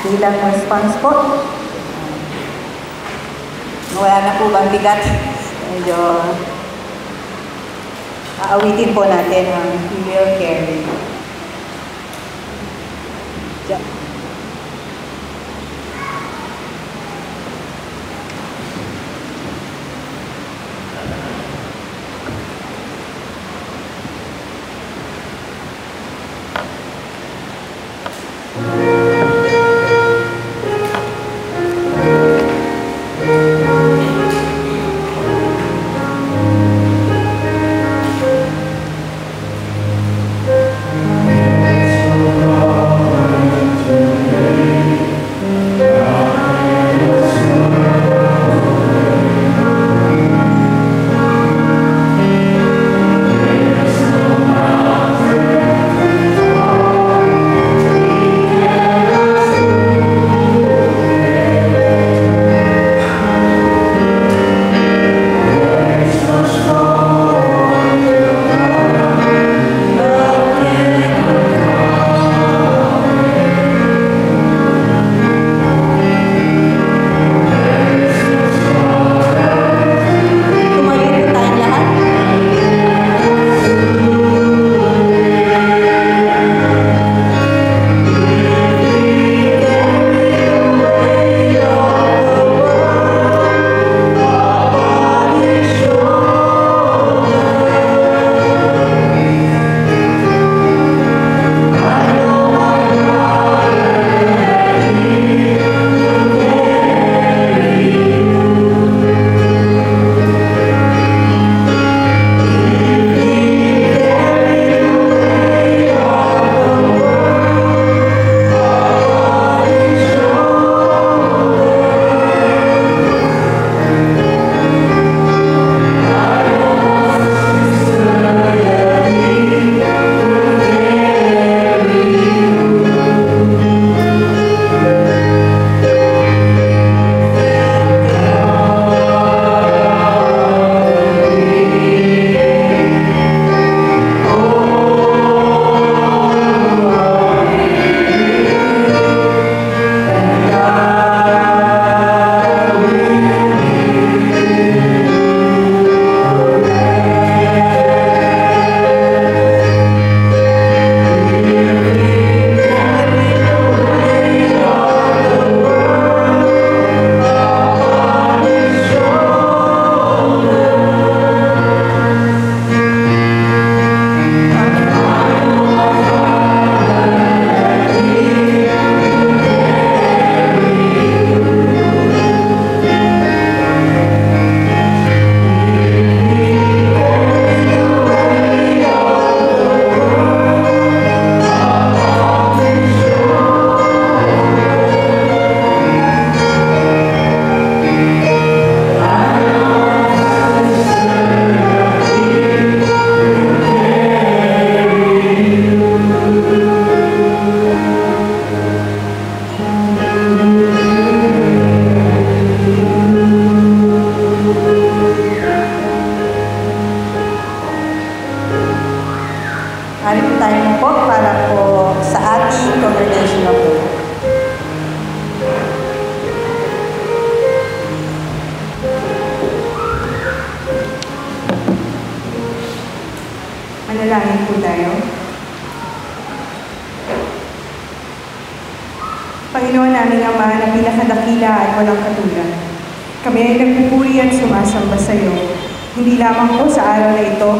Bilang response po, wala na po bang bigat? Medyo aawitin po natin ang We Will Carry. Diyan. Manalangin po tayo. Panginoon naming Ama na pinakadakila at walang katulad, kami ay nagpupuri at sumasamba sa iyo, hindi lamang po sa araw na ito,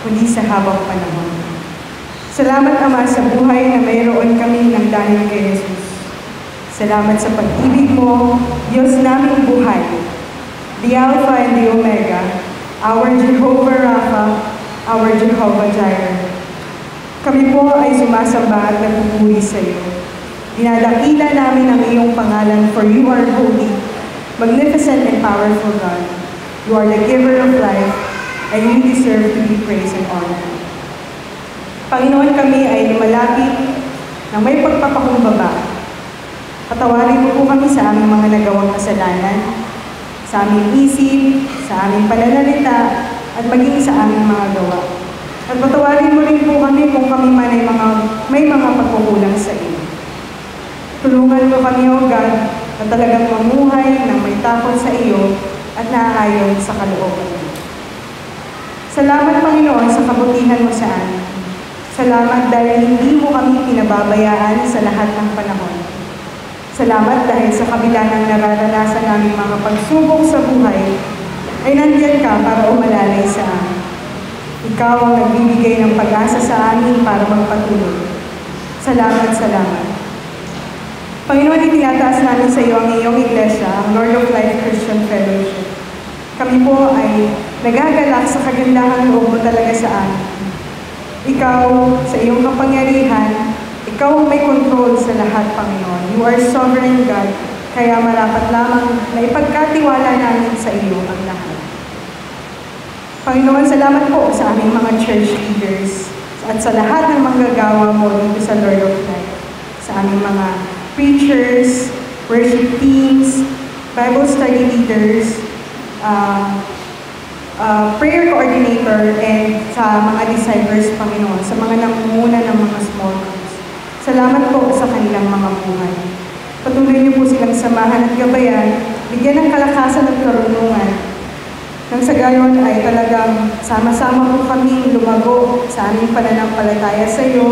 kundi sa habang panahon. Salamat Ama sa buhay na mayroon kami ng dahil kay Jesus. Salamat sa pag-ibig mo, Diyos naming buhay, the Alpha and the Omega, our Jehovah Rapha, our Jehovah Jireh. Kami po ay sumasamba at nagpupuri sa iyo. Dinadakila namin ang iyong pangalan, for you are holy, magnificent and powerful God. You are the giver of life, and you deserve to be praised and honored. Panginoon, kami ay lumalapit ng may pagpapakumbaba. Patawarin mo po kami sa aming mga nagawang kasalanan, sa aming isip, sa aming pananalita, at maging sa aming mga gawa. At patawarin mo rin po kami kung kami man ay may mga pagkukulang sa iyo. Tulungan mo kami, O God, na talagang mamuhay ng may takot sa iyo at naaayon sa kalooban mo. Salamat, Panginoon, sa kabutihan mo sa amin. Salamat dahil hindi mo kami pinababayaan sa lahat ng panahon. Salamat dahil sa kabila ng nararanasan naming mga pagsubok sa buhay, ay nandiyan ka para umalalay sa amin. Ikaw ang nagbibigay ng pag-asa sa amin para magpatuloy. Salamat, salamat. Panginoon, itinataas namin sa iyo ang iyong iglesia, ang Lord of Life Christian Fellowship. Kami po ay nagagalak sa kagandahang loob mo talaga sa amin. Ikaw, sa iyong kapangyarihan, ikaw ang may control sa lahat, Panginoon. You are sovereign God, kaya marapat lamang na ipagkatiwala namin sa iyo ang lahat. Panginoon, salamat po sa aming mga church leaders at sa lahat ng manggagawa mo dito sa Lord of Life. Sa aming mga preachers, worship teams, Bible study leaders, prayer coordinator, and sa mga disciples, Panginoon, sa mga namumuna ng mga small groups. Salamat po sa kanilang mga buhay. Patuloy niyo po silang samahan at gabayan, bigyan ng kalakasan at karunungan. Nang sa gayon ay talagang sama-sama po kami lumago sa aming pananampalataya sa iyo.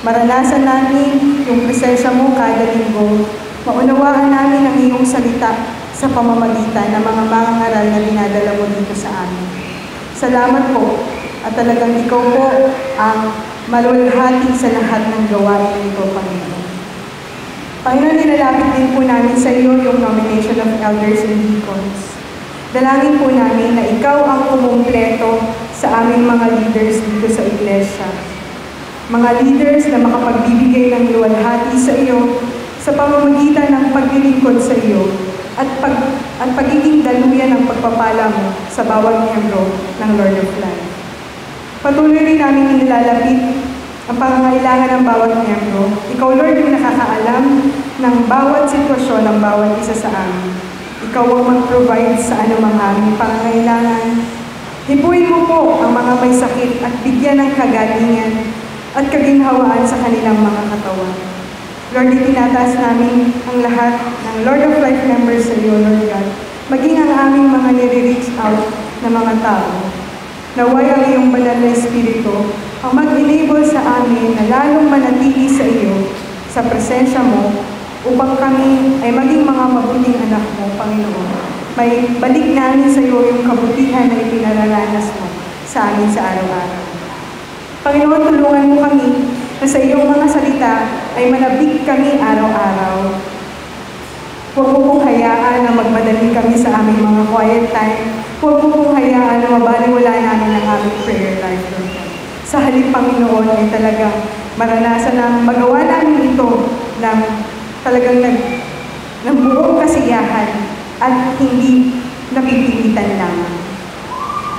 Maranasan namin yung presensya mo kada linggo. Maunawaan namin ang iyong salita sa pamamagitan ng mga mangangaral na dinadala mo dito sa amin. Salamat po at talagang ikaw po ang malulhati sa lahat ng gawain nito, Panginoon. Panginoon, nilalapit din po namin sa iyo yung nomination of elders and deacons. Dalangin po namin na ikaw ang kumumpleto sa aming mga leaders dito sa iglesia. Mga leaders na makapagbibigay ng luwalhati sa iyo sa pamamagitan ng paglilingkod sa iyo at pagiging daluyan ng pagpapala mo sa bawat miyembro ng Lord of Life. Patuloy rin namin inilalapit ang pangangailangan ng bawat miyembro. Ikaw, Lord, yung nakakaalam ng bawat sitwasyon ng bawat isa sa amin. Ikaw ang mag-provide sa anumang aming pangangailangan. Hipuin mo po ang mga may sakit at bigyan ng kagalingan at kaginhawaan sa kanilang mga katawan. Lord, itinataas namin ang lahat ng Lord of Life members sa iyo, Lord God, maging ang aming mga nire-reach out na mga tao. Naway ang iyong banal na Espiritu ang mag-enable sa amin na lalong manatili sa iyo, sa presensya mo, upang kami ay maging mga mabuting anak mo, Panginoon. May balik namin sa iyo yung kabutihan na ipinararanas mo sa amin sa araw-araw. Panginoon, tulungan mo kami na sa iyong mga salita ay manabik kami araw-araw. Huwag mo pong hayaan na magmadali kami sa aming mga quiet time. Huwag mo pong hayaan na mabaliwala namin ang aming prayer life. Sa halip, Panginoon, ay talagang maranasan na magawa namin ito ng talagang ng buong kasiyahan at hindi napipilitan lamang.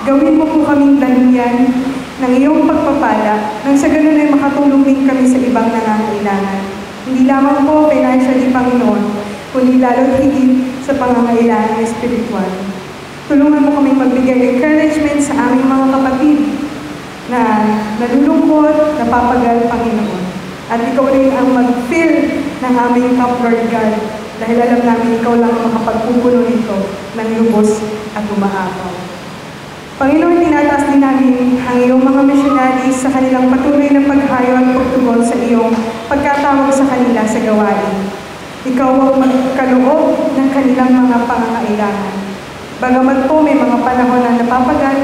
Gawin mo po kaming daluyan ng iyong pagpapala nang sa ganun ay makatulong din kami sa ibang nangangailangan. Hindi lamang po financially, Panginoon, kundi lalo't higit sa pangangailangan espiritual. Tulungan mo kaming magbigay encouragement sa aming mga kapatid na nalulungkot, napapagal, Panginoon. At ikaw rin ang mag-fill ng aming cup, Lord God, dahil alam namin ikaw lang ang makapagpupuno nito ng lubos at umaapaw. Panginoon, tinataas din namin ang iyong mga missionaries sa kanilang patuloy na paghayo at pagtugon sa iyong pagkatawag sa kanila sa gawain. Ikaw ang magkaloob ng kanilang mga pangangailangan. Bagamat po may mga panahon na napapagal,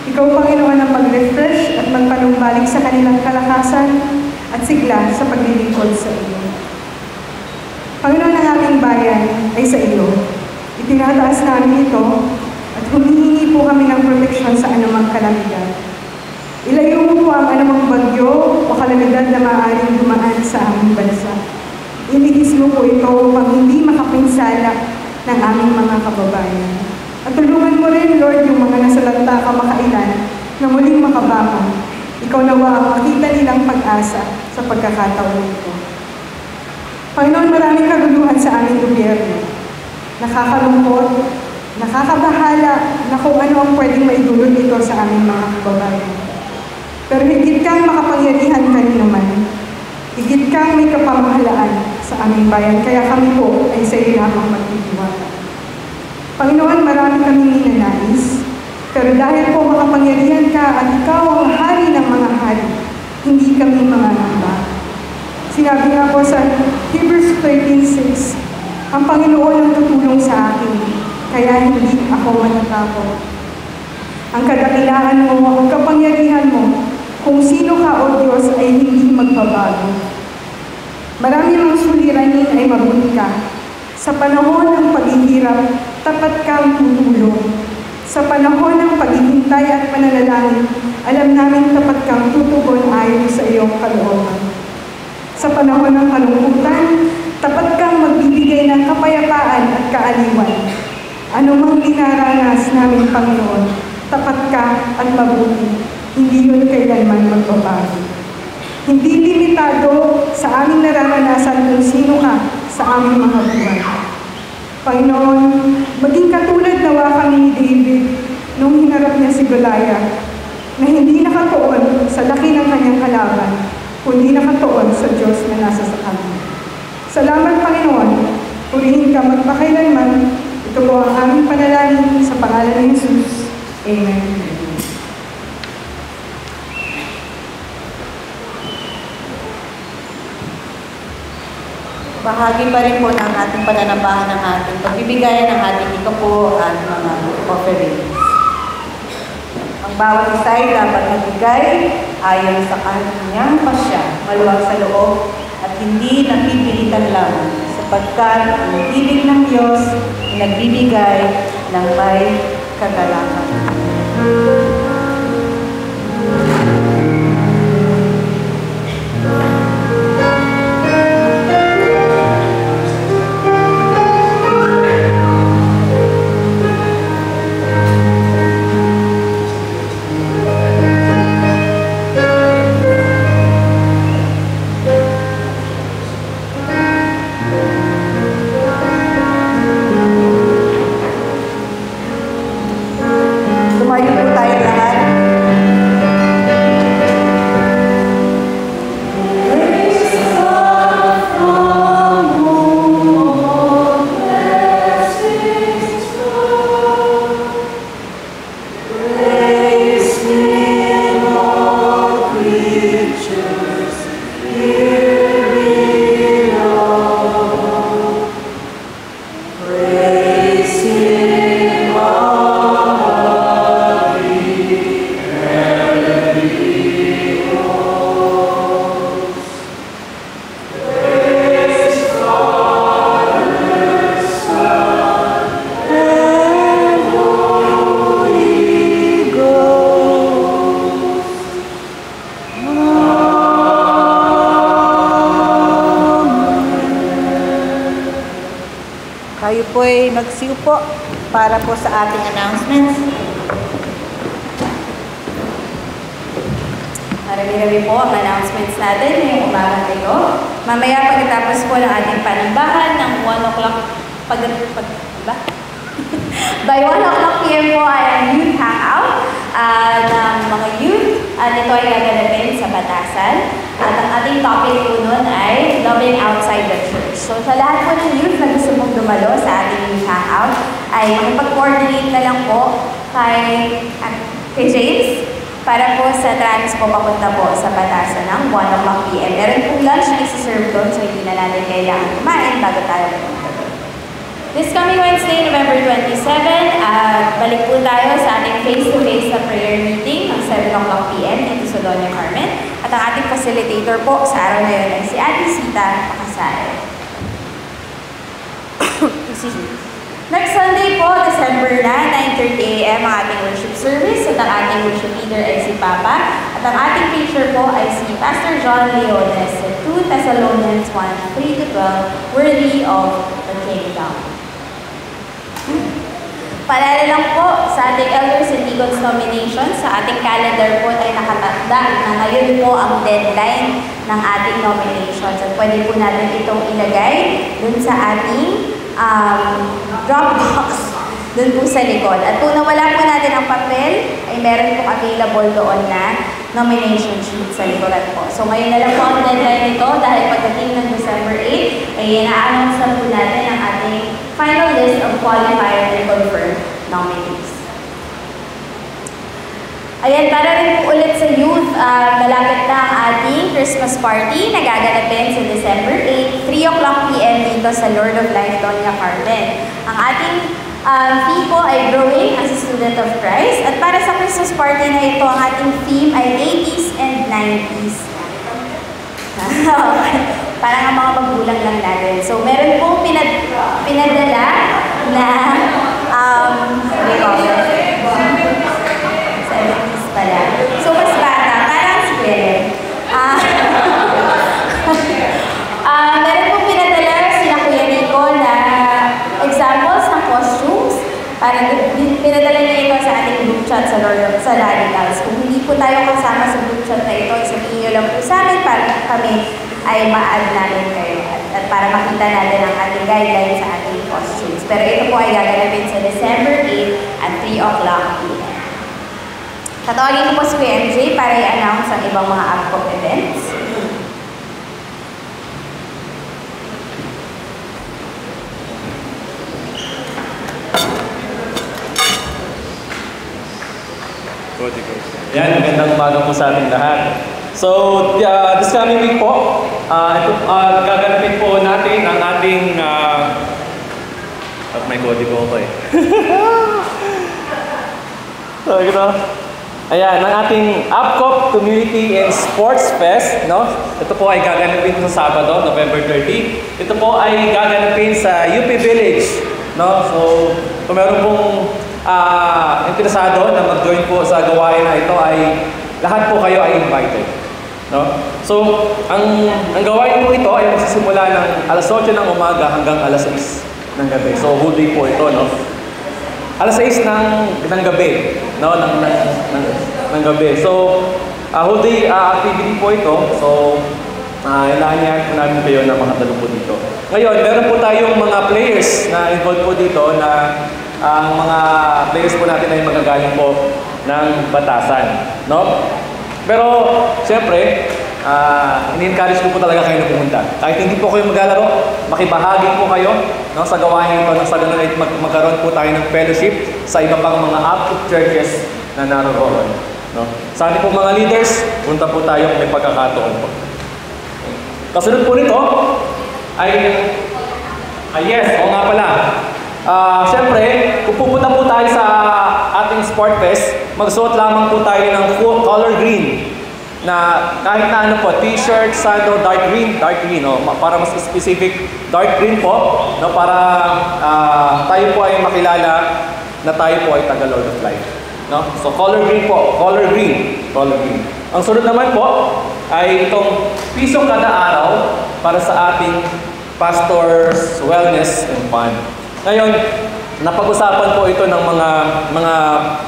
ikaw, Panginoon, ang mag-refresh at magpanumbalik sa kanilang kalakasan at sigla sa paglilingkod sa iyo. Panginoon, ang aming bayan ay sa iyo. Itinataas namin ito at humihingi po kami ng proteksyon sa anumang kalamidad. Ilayo mo po ang anumang bagyo o kalamidad na maaaring dumaan sa aming bansa. Inihis mo po ito upang hindi makapinsala ng aming mga kababayan. At tulungan mo rin, Lord, yung mga nasalanta kamakailan na muling makabangon. Ikaw nawa ang makita nilang pag-asa sa pagkakataon nito. Panginoon, maraming kaguluhan sa aming gobyerno. Nakakalungkot, nakakabahala na kung ano ang pwedeng maidulot ito sa aming mga kababayan. Pero higit kang makapangyarihan kanino man. Higit kang may kapamahalaan sa aming bayan, kaya kami po ay sa iyo lamang magtitiwala. Panginoon, marami kaming ninanais, pero dahil po makapangyarihan ka at ikaw ang hari ng mga hari, hindi kami mangangamba. Sinabi nga po sa Hebrews 13:6, ang Panginoon ang tutulong sa akin, kaya hindi ako matatakot. Ang kadakilaan mo, ang kapangyarihan mo, kung sino ka o Diyos ay hindi magbabago. Marami mang suliranin ay mabuti ka. Sa panahon ng paghihirap, tapat kang tutulong. Sa panahon ng paghihintay at pananalangin, alam namin tapat kang tutugon ayon sa iyong kalooban. Sa panahon ng kalungkutan, tapat kang magbibigay ng kapayapaan at kaaliwan. Ano mang dinaranas namin, Panginoon, tapat ka at mabuti. Hindi yun kailanman magbabago. Hindi limitado sa aming nararanasan kung sino ka sa aming mga buhay. Panginoon, maging katulad nawa kami ni David nung hinarap niya si Goliath, na hindi nakatuon sa laki ng kanyang kalaban, kundi nakatuon sa Diyos na nasa sa kanya. Salamat, Panginoon. Purihin ka magpakailanman. Ito po ang aming panalangin sa pangalan ni Jesus. Amen. Bahagi pa rin po ng ating pananambahan ng ating pagbibigayan ng ating ikapo at mga offerings. Ang bawat isa ay dapat magbigay ayon sa kanyang pasya, maluwag sa loob at hindi napipilitan lang, sapagkat ang ibig ng Diyos ay nagbibigay ng may kagalakan. Kayo po ay magsiupo para po sa ating announcements. Marami-rami po ang announcements natin ngayong umaga ito. Mamaya pagkatapos po ng ating panambahan ng 1 o'clock by 1 o'clock p.m. po ay ang youth hangout ng mga youth. Ito ay gaganapin sa Batasan. At ang ating topic po nun ay loving outside the church. So sa lahat po ng youth na gusto mong dumalo sa ating youth hangout, ay makipag-coordinate na lang po kay James para po sa trans po papunta po sa Batasan ng 1 o'clock p.m. Meron pong lunch na isi-serve doon, so hindi na natin kailangan kumain bago tayo pumunta doon. This coming Wednesday, November 27, balik po tayo sa ating face-to-face na prayer meeting ng 7 o'clock p.m. dito sa Doña Carmen. At ang ating facilitator po sa araw na yun ay si Ate Sita Pakasare. Next Sunday po, December na, 9:30 a.m. ang ating worship service. At ang ating worship leader ay si Papa. At ang ating preacher po ay si Pastor John Leones, 2 Thessalonians 1:3-12, worthy of the kingdom. Paalala lang po sa ating elders and deacons nomination, sa ating calendar po ay nakatakda na ngayon po ang deadline ng ating nominations. At pwede po natin itong ilagay dun sa ating Dropbox dun po sa likod. At kung nawala po natin ang papel, ay meron pong available doon na nomination sheet sa likuran po. So ngayon na lang po ang deadline nito dahil pagdating ng December 8, ay na-announce na po natin ang ating final list of qualified and confirmed nominees. Ayan, para rin po ulit sa youth, malapit na ang ating Christmas party na gaganapin sa December 8, 3 o'clock p.m. dito sa Lord of Life, Doña Carmen. Ang ating theme po ay Growing as a Student of Christ. At para sa Christmas party na ito, ang ating theme ay 80s and 90s. Parang ang mga magulang lang natin. So, meron pong pinadala na, pala. So, mas bata, parang si Belen. Meron pong pinadala sila Kuya Rico na examples ng costumes. Parang pinadala niya ito sa ating group chat sa Radicals. Kung hindi po tayo kasama sa group chat na ito, sabihin niyo lang po sa amin para kami ay ma-add namin kayo at para makita natin ang ating guidelines sa ating costumes. Pero ito po ay gaganapin sa December 8 at 3 o'clock p.m. Tatawagin ko po si MJ para i-announce ang ibang mga APCOP events. Yan, magandang umaga po sa ating lahat. So, this coming week po, gaganapin po natin ang ating may kodigo ko eh. So, ayan, ang ating APCOP Community and Sports Fest, no? Ito po ay gaganapin sa Sabado, November 30. Ito po ay gaganapin sa UP Village, no? So, kung meron pong interesado na mag-join po sa gawain na ito ay lahat po kayo ay invited, no? So, ang gawain po ito ay magsisimula ng alas 8 ng umaga hanggang alas 6 ng gabi. So, whole day po ito, no? Alas 6 ng gabi, no? Ng gabi. So, whole day activity po ito. So, inaanyahan po namin kayo na makatalo po dito. Ngayon, meron po tayong mga players na involved po dito na ang mga players po natin ay magagaling po ng Batasan, no? Pero, siyempre, ini-encourage ko po talaga kayo na pumunta. Kahit hindi po kayo maglalaro, makibahagi po kayo, no, sa gawain ito, sa ganun ay magkaroon po tayo ng fellowship sa iba pang mga APCOP churches na naroon, no? Sa ating po mga leaders, punta po tayo kung may pagkakataon po. Kasunod po nito ay, yes, o nga pala, siyempre, kung pupunta po tayo sa ating Sport Fest, magsuot lamang po tayo ng full color green na kahit na ano po, t-shirt, sandal, dark green, no, para mas specific, dark green po, no, para tayo po ay makilala na tayo po ay taga Lord of Life, no? So color green po, color green. Ang sunod naman po ay itong piso kada araw para sa ating Pastor's Wellness and Fun. Ngayon, napag-usapan po ito ng mga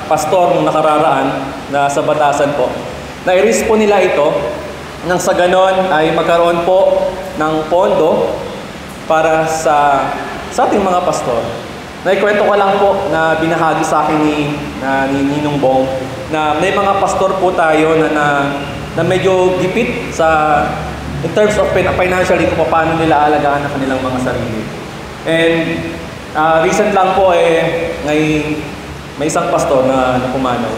pastor nung nakararaan na sa Batasan po. Na-i-raise po nila ito nang sa ganon ay magkaroon po ng pondo para sa ating mga pastor. Naikwento ko lang po na binahagi sa akin ni Ninong Bong na may mga pastor po tayo na medyo gipit sa in terms of financially kung paano nila alagaan ang kanilang mga sarili. And recent lang po may isang pastor na pumanaw.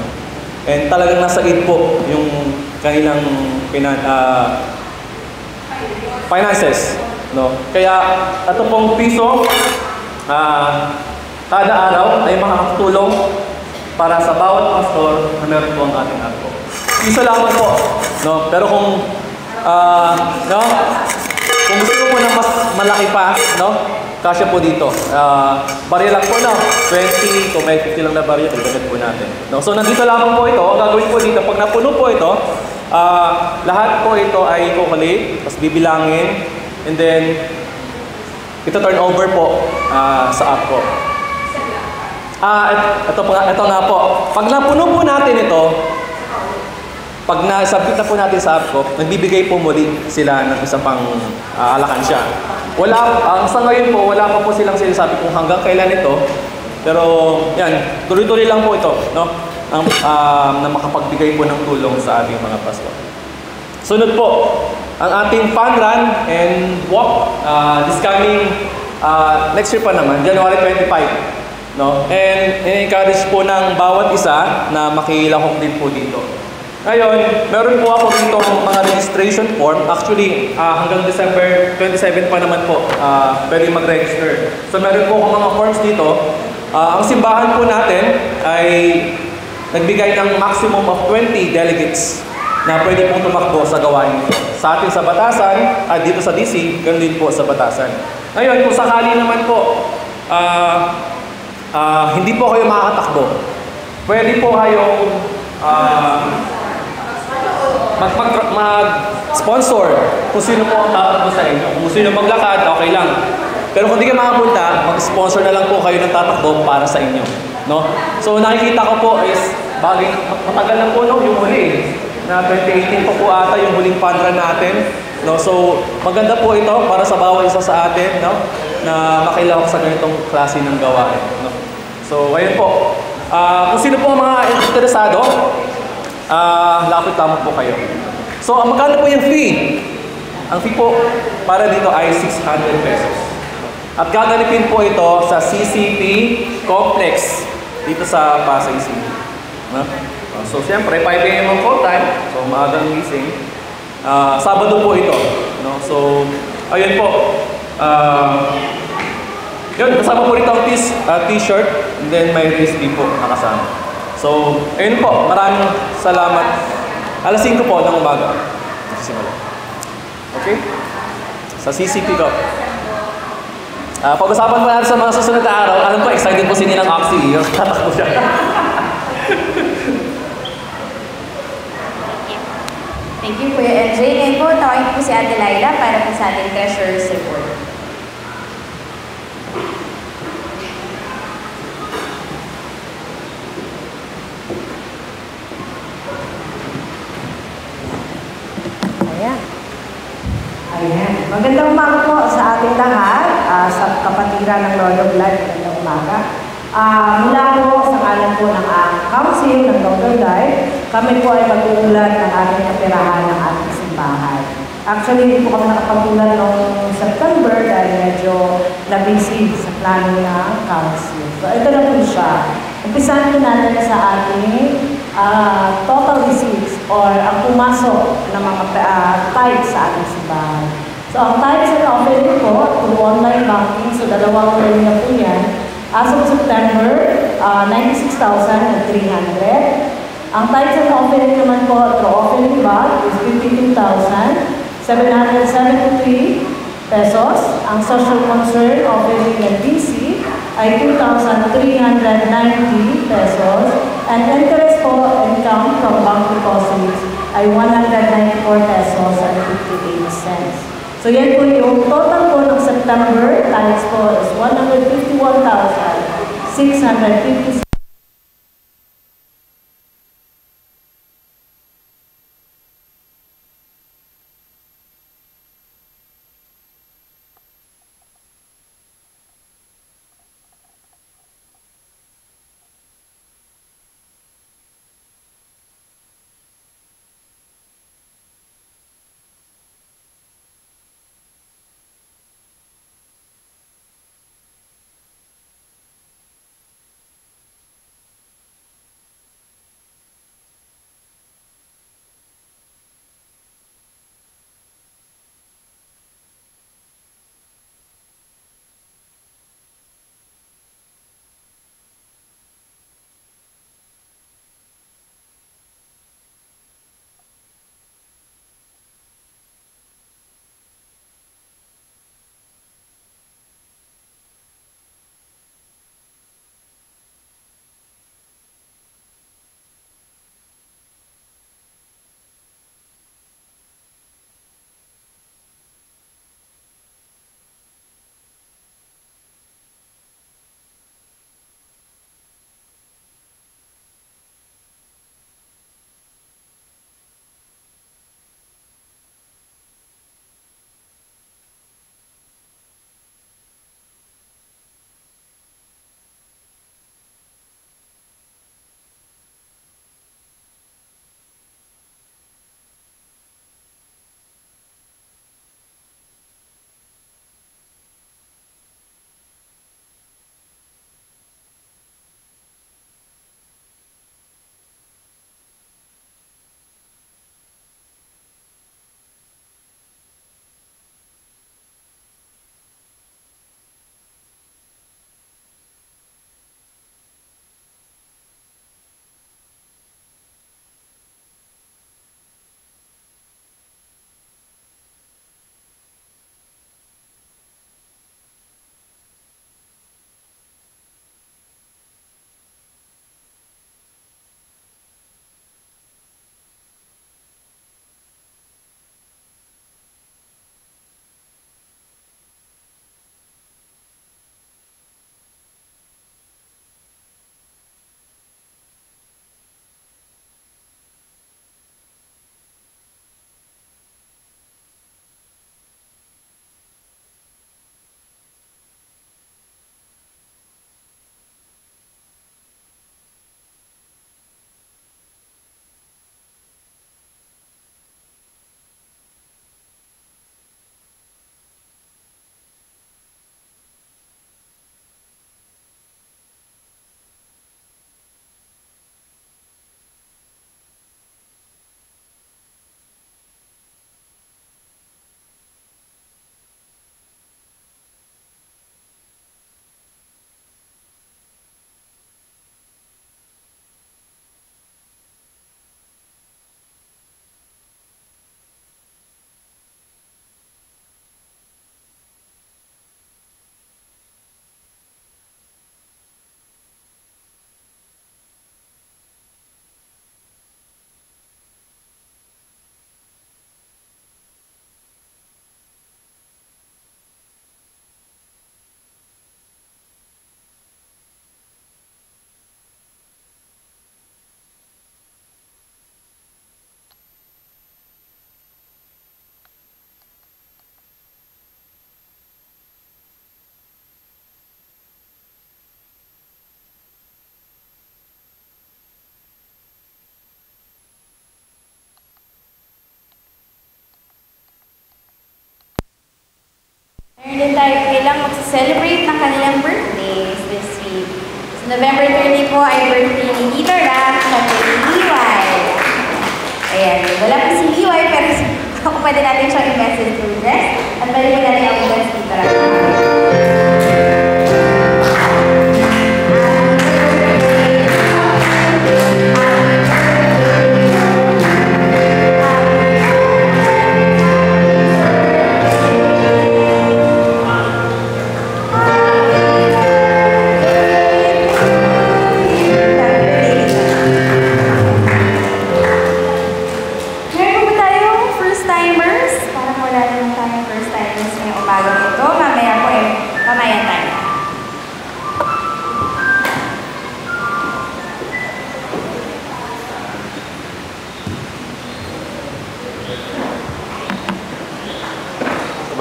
And talagang nasa id po yung kanilang finances, no? Kaya ito pong piso kada araw ay makakatulong para sa bawat pastor na meron po ang ating APCO. Piso lamang po, no? Pero kung gusto mo po na mas malaki pa, no? Kasya po dito. Barya lang po, no? 20 to 50 lang na barya, dagdagan po natin. No? So, nandito lamang po ito. Ang gagawin po dito, pag napuno po ito, lahat po ito ay kukulit, tapos bibilangin, and then, ito turn over po sa APCO. Ito nga po. Pag napuno po natin ito, pag nasabit na po natin sa APCO, nagbibigay po muli sila ng isa pang alakansya. Sa ngayon po, wala pa po silang sinasabi kung hanggang kailan ito. Pero, yan, tuloy-tuloy lang po ito, no? na makapagbigay po ng tulong sa ating mga pastor. Sunod po, ang ating fun run and walk this coming next year pa naman, January 25. No? And encourage po ng bawat isa na makilahok din po dito. Ngayon, meron po ako dito mga registration form. Actually, hanggang December 27 pa naman po pwede mag-register. So meron po akong mga forms dito. Ang simbahan po natin ay nagbigay ng maximum of 20 delegates na pwede pong tumakbo sa gawain ito. Sa atin sa Batasan, dito sa DC, ganun din po sa Batasan. Ngayon, kung sakali naman po, hindi po kayo makakatakbo, pwede po kayong mag-sponsor kung sino po ang tatakbo sa inyo. Kung sino maglakad, okay lang. Pero kung di ka makapunta, mag-sponsor na lang po kayo ng tatakbo para sa inyo. No? So nakikita ko po is, bagay, matagal lang po no, yung huli. Na 2018 po ata yung huling fund run natin. No? So maganda po ito para sa bawat isa sa atin, no? Na makilahok sa ganitong klase ng gawain. No? So ayun po. Kung sino po ang mga interesado, lapit lamang po kayo. So, magkano po yung fee? Ang fee po para dito ay 600 pesos. At gaganapin po ito sa CCP Complex dito sa Pasay City. No? So, siyempre, 5 a.m. ang call time. So, maagang gising. Sabado po ito. No? So, ayun po. Yun, kasama po rito ang t-shirt. And then, may race fee po nakasama. So, ayun po. Maraming salamat. Alas 5 po ng umaga. Simula. Okay? Sa CCP ko. Pag-usapan po natin sa mga susunod na araw. Alam po, excited po si Ninang Oxy. Tatakbo siya. Thank you, Kuya MJ. Ngayon po, tawagin po si Ate Laila para po sa ating treasurer's report. Ayan. Magandang umaga po sa ating lahat, sa kapatiran ng Lord of Life. Magandang umaga. Mula po sa ngalan po ng Council ng Lord of Life, kami po ay mag-uulat ng ating kapirahan ng ating simbahan. Actually, hindi po kami nakapag-ulat noong September dahil medyo na-busy sa plano ng Council. So, ito na po siya. Umpisahan po natin sa ating total receipts or ang pumasok ng mga tithes sa ating simbahan. So, ang tithes na offering po through online banking, so dalawang linya po yan. As of September, 96,300. Ang tithes na offering naman po through offering bag is 52,773 pesos. Ang social concern offering ng DC ay 2,390 pesos. And interest po income from bank deposits ay 194 pesos and 58 cents. So yan po yung total po ng September times po is 151,656. din kailang mag-celebrate ng kanilang birthdays this week. So, November 30 po ay birthday ni Tito Rack at ni Liway. Ayan, wala po si Liway, pero kung pwede natin siyang i-message through dress at pwede po natin ang bless Tito Rack.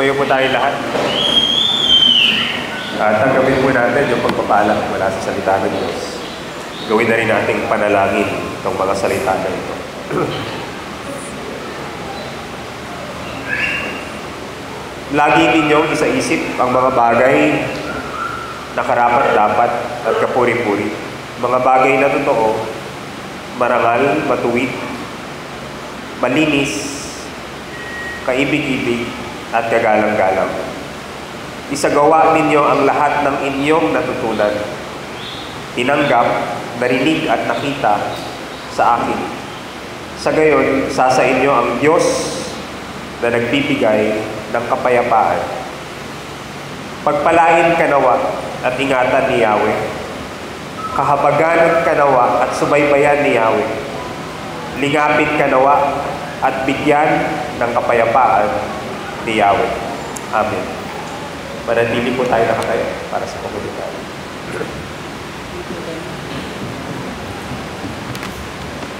Tumayo po tayo lahat. At tanggapin po natin yung pagpapala mula sa salita ng Diyos. Gawin na rin nating panalangin itong mga salita na ito. Lagi ninyong isaisip ang mga bagay na karapat-dapat at kapuri-puri. Mga bagay na totoo, marangal, matuwid, malinis, kaibig-ibig, at kagalang-galang. Isagawa ninyo ang lahat ng inyong natutunan, tinanggap, narinig at nakita sa akin. Sa gayon, sa inyo ang Diyos na nagbibigay ng kapayapaan. Pagpalain ka nawa at ingatan ni Yahweh. Kahabagan ka nawa at subaybayan ni Yahweh. Lingapin ka nawa at bigyan ng kapayapaan ni Yahweh. Amen. Manatili po tayo nakatayo para sa komunidad.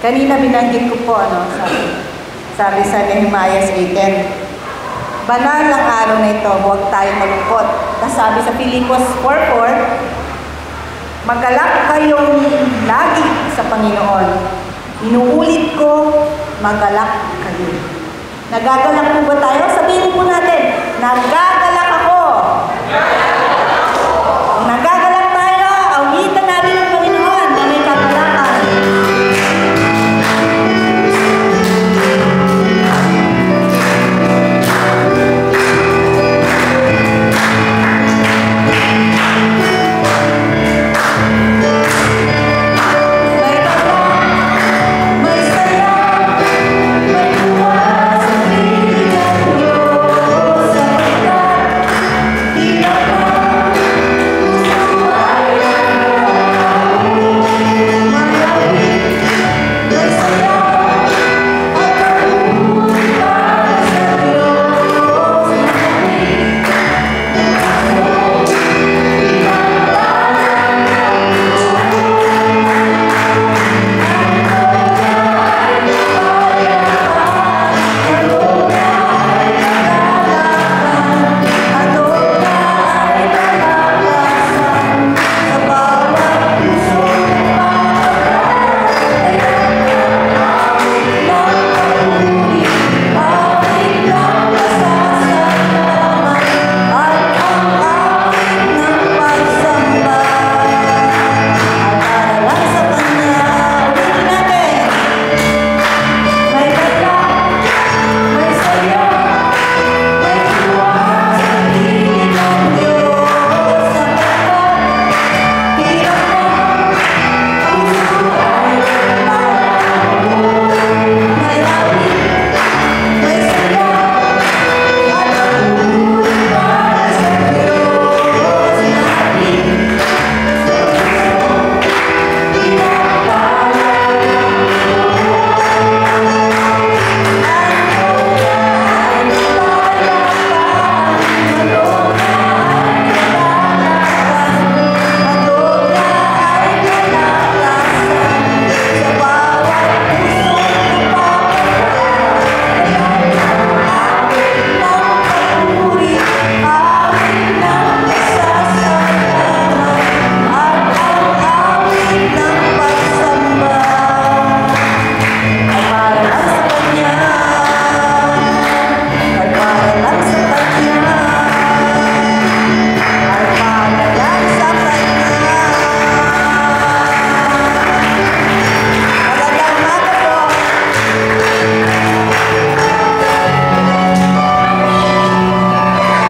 Kanina binanggit ko po, sabi sa Nehemiah 8:10, banal ang araw na ito, huwag tayong malungkot. Sabi sa Filipos 4:4, magalak kayong lagi sa Panginoon. Inuulit ko, magalak kayo. Nagagalak po ba tayo? Sabihin po natin, nagagalak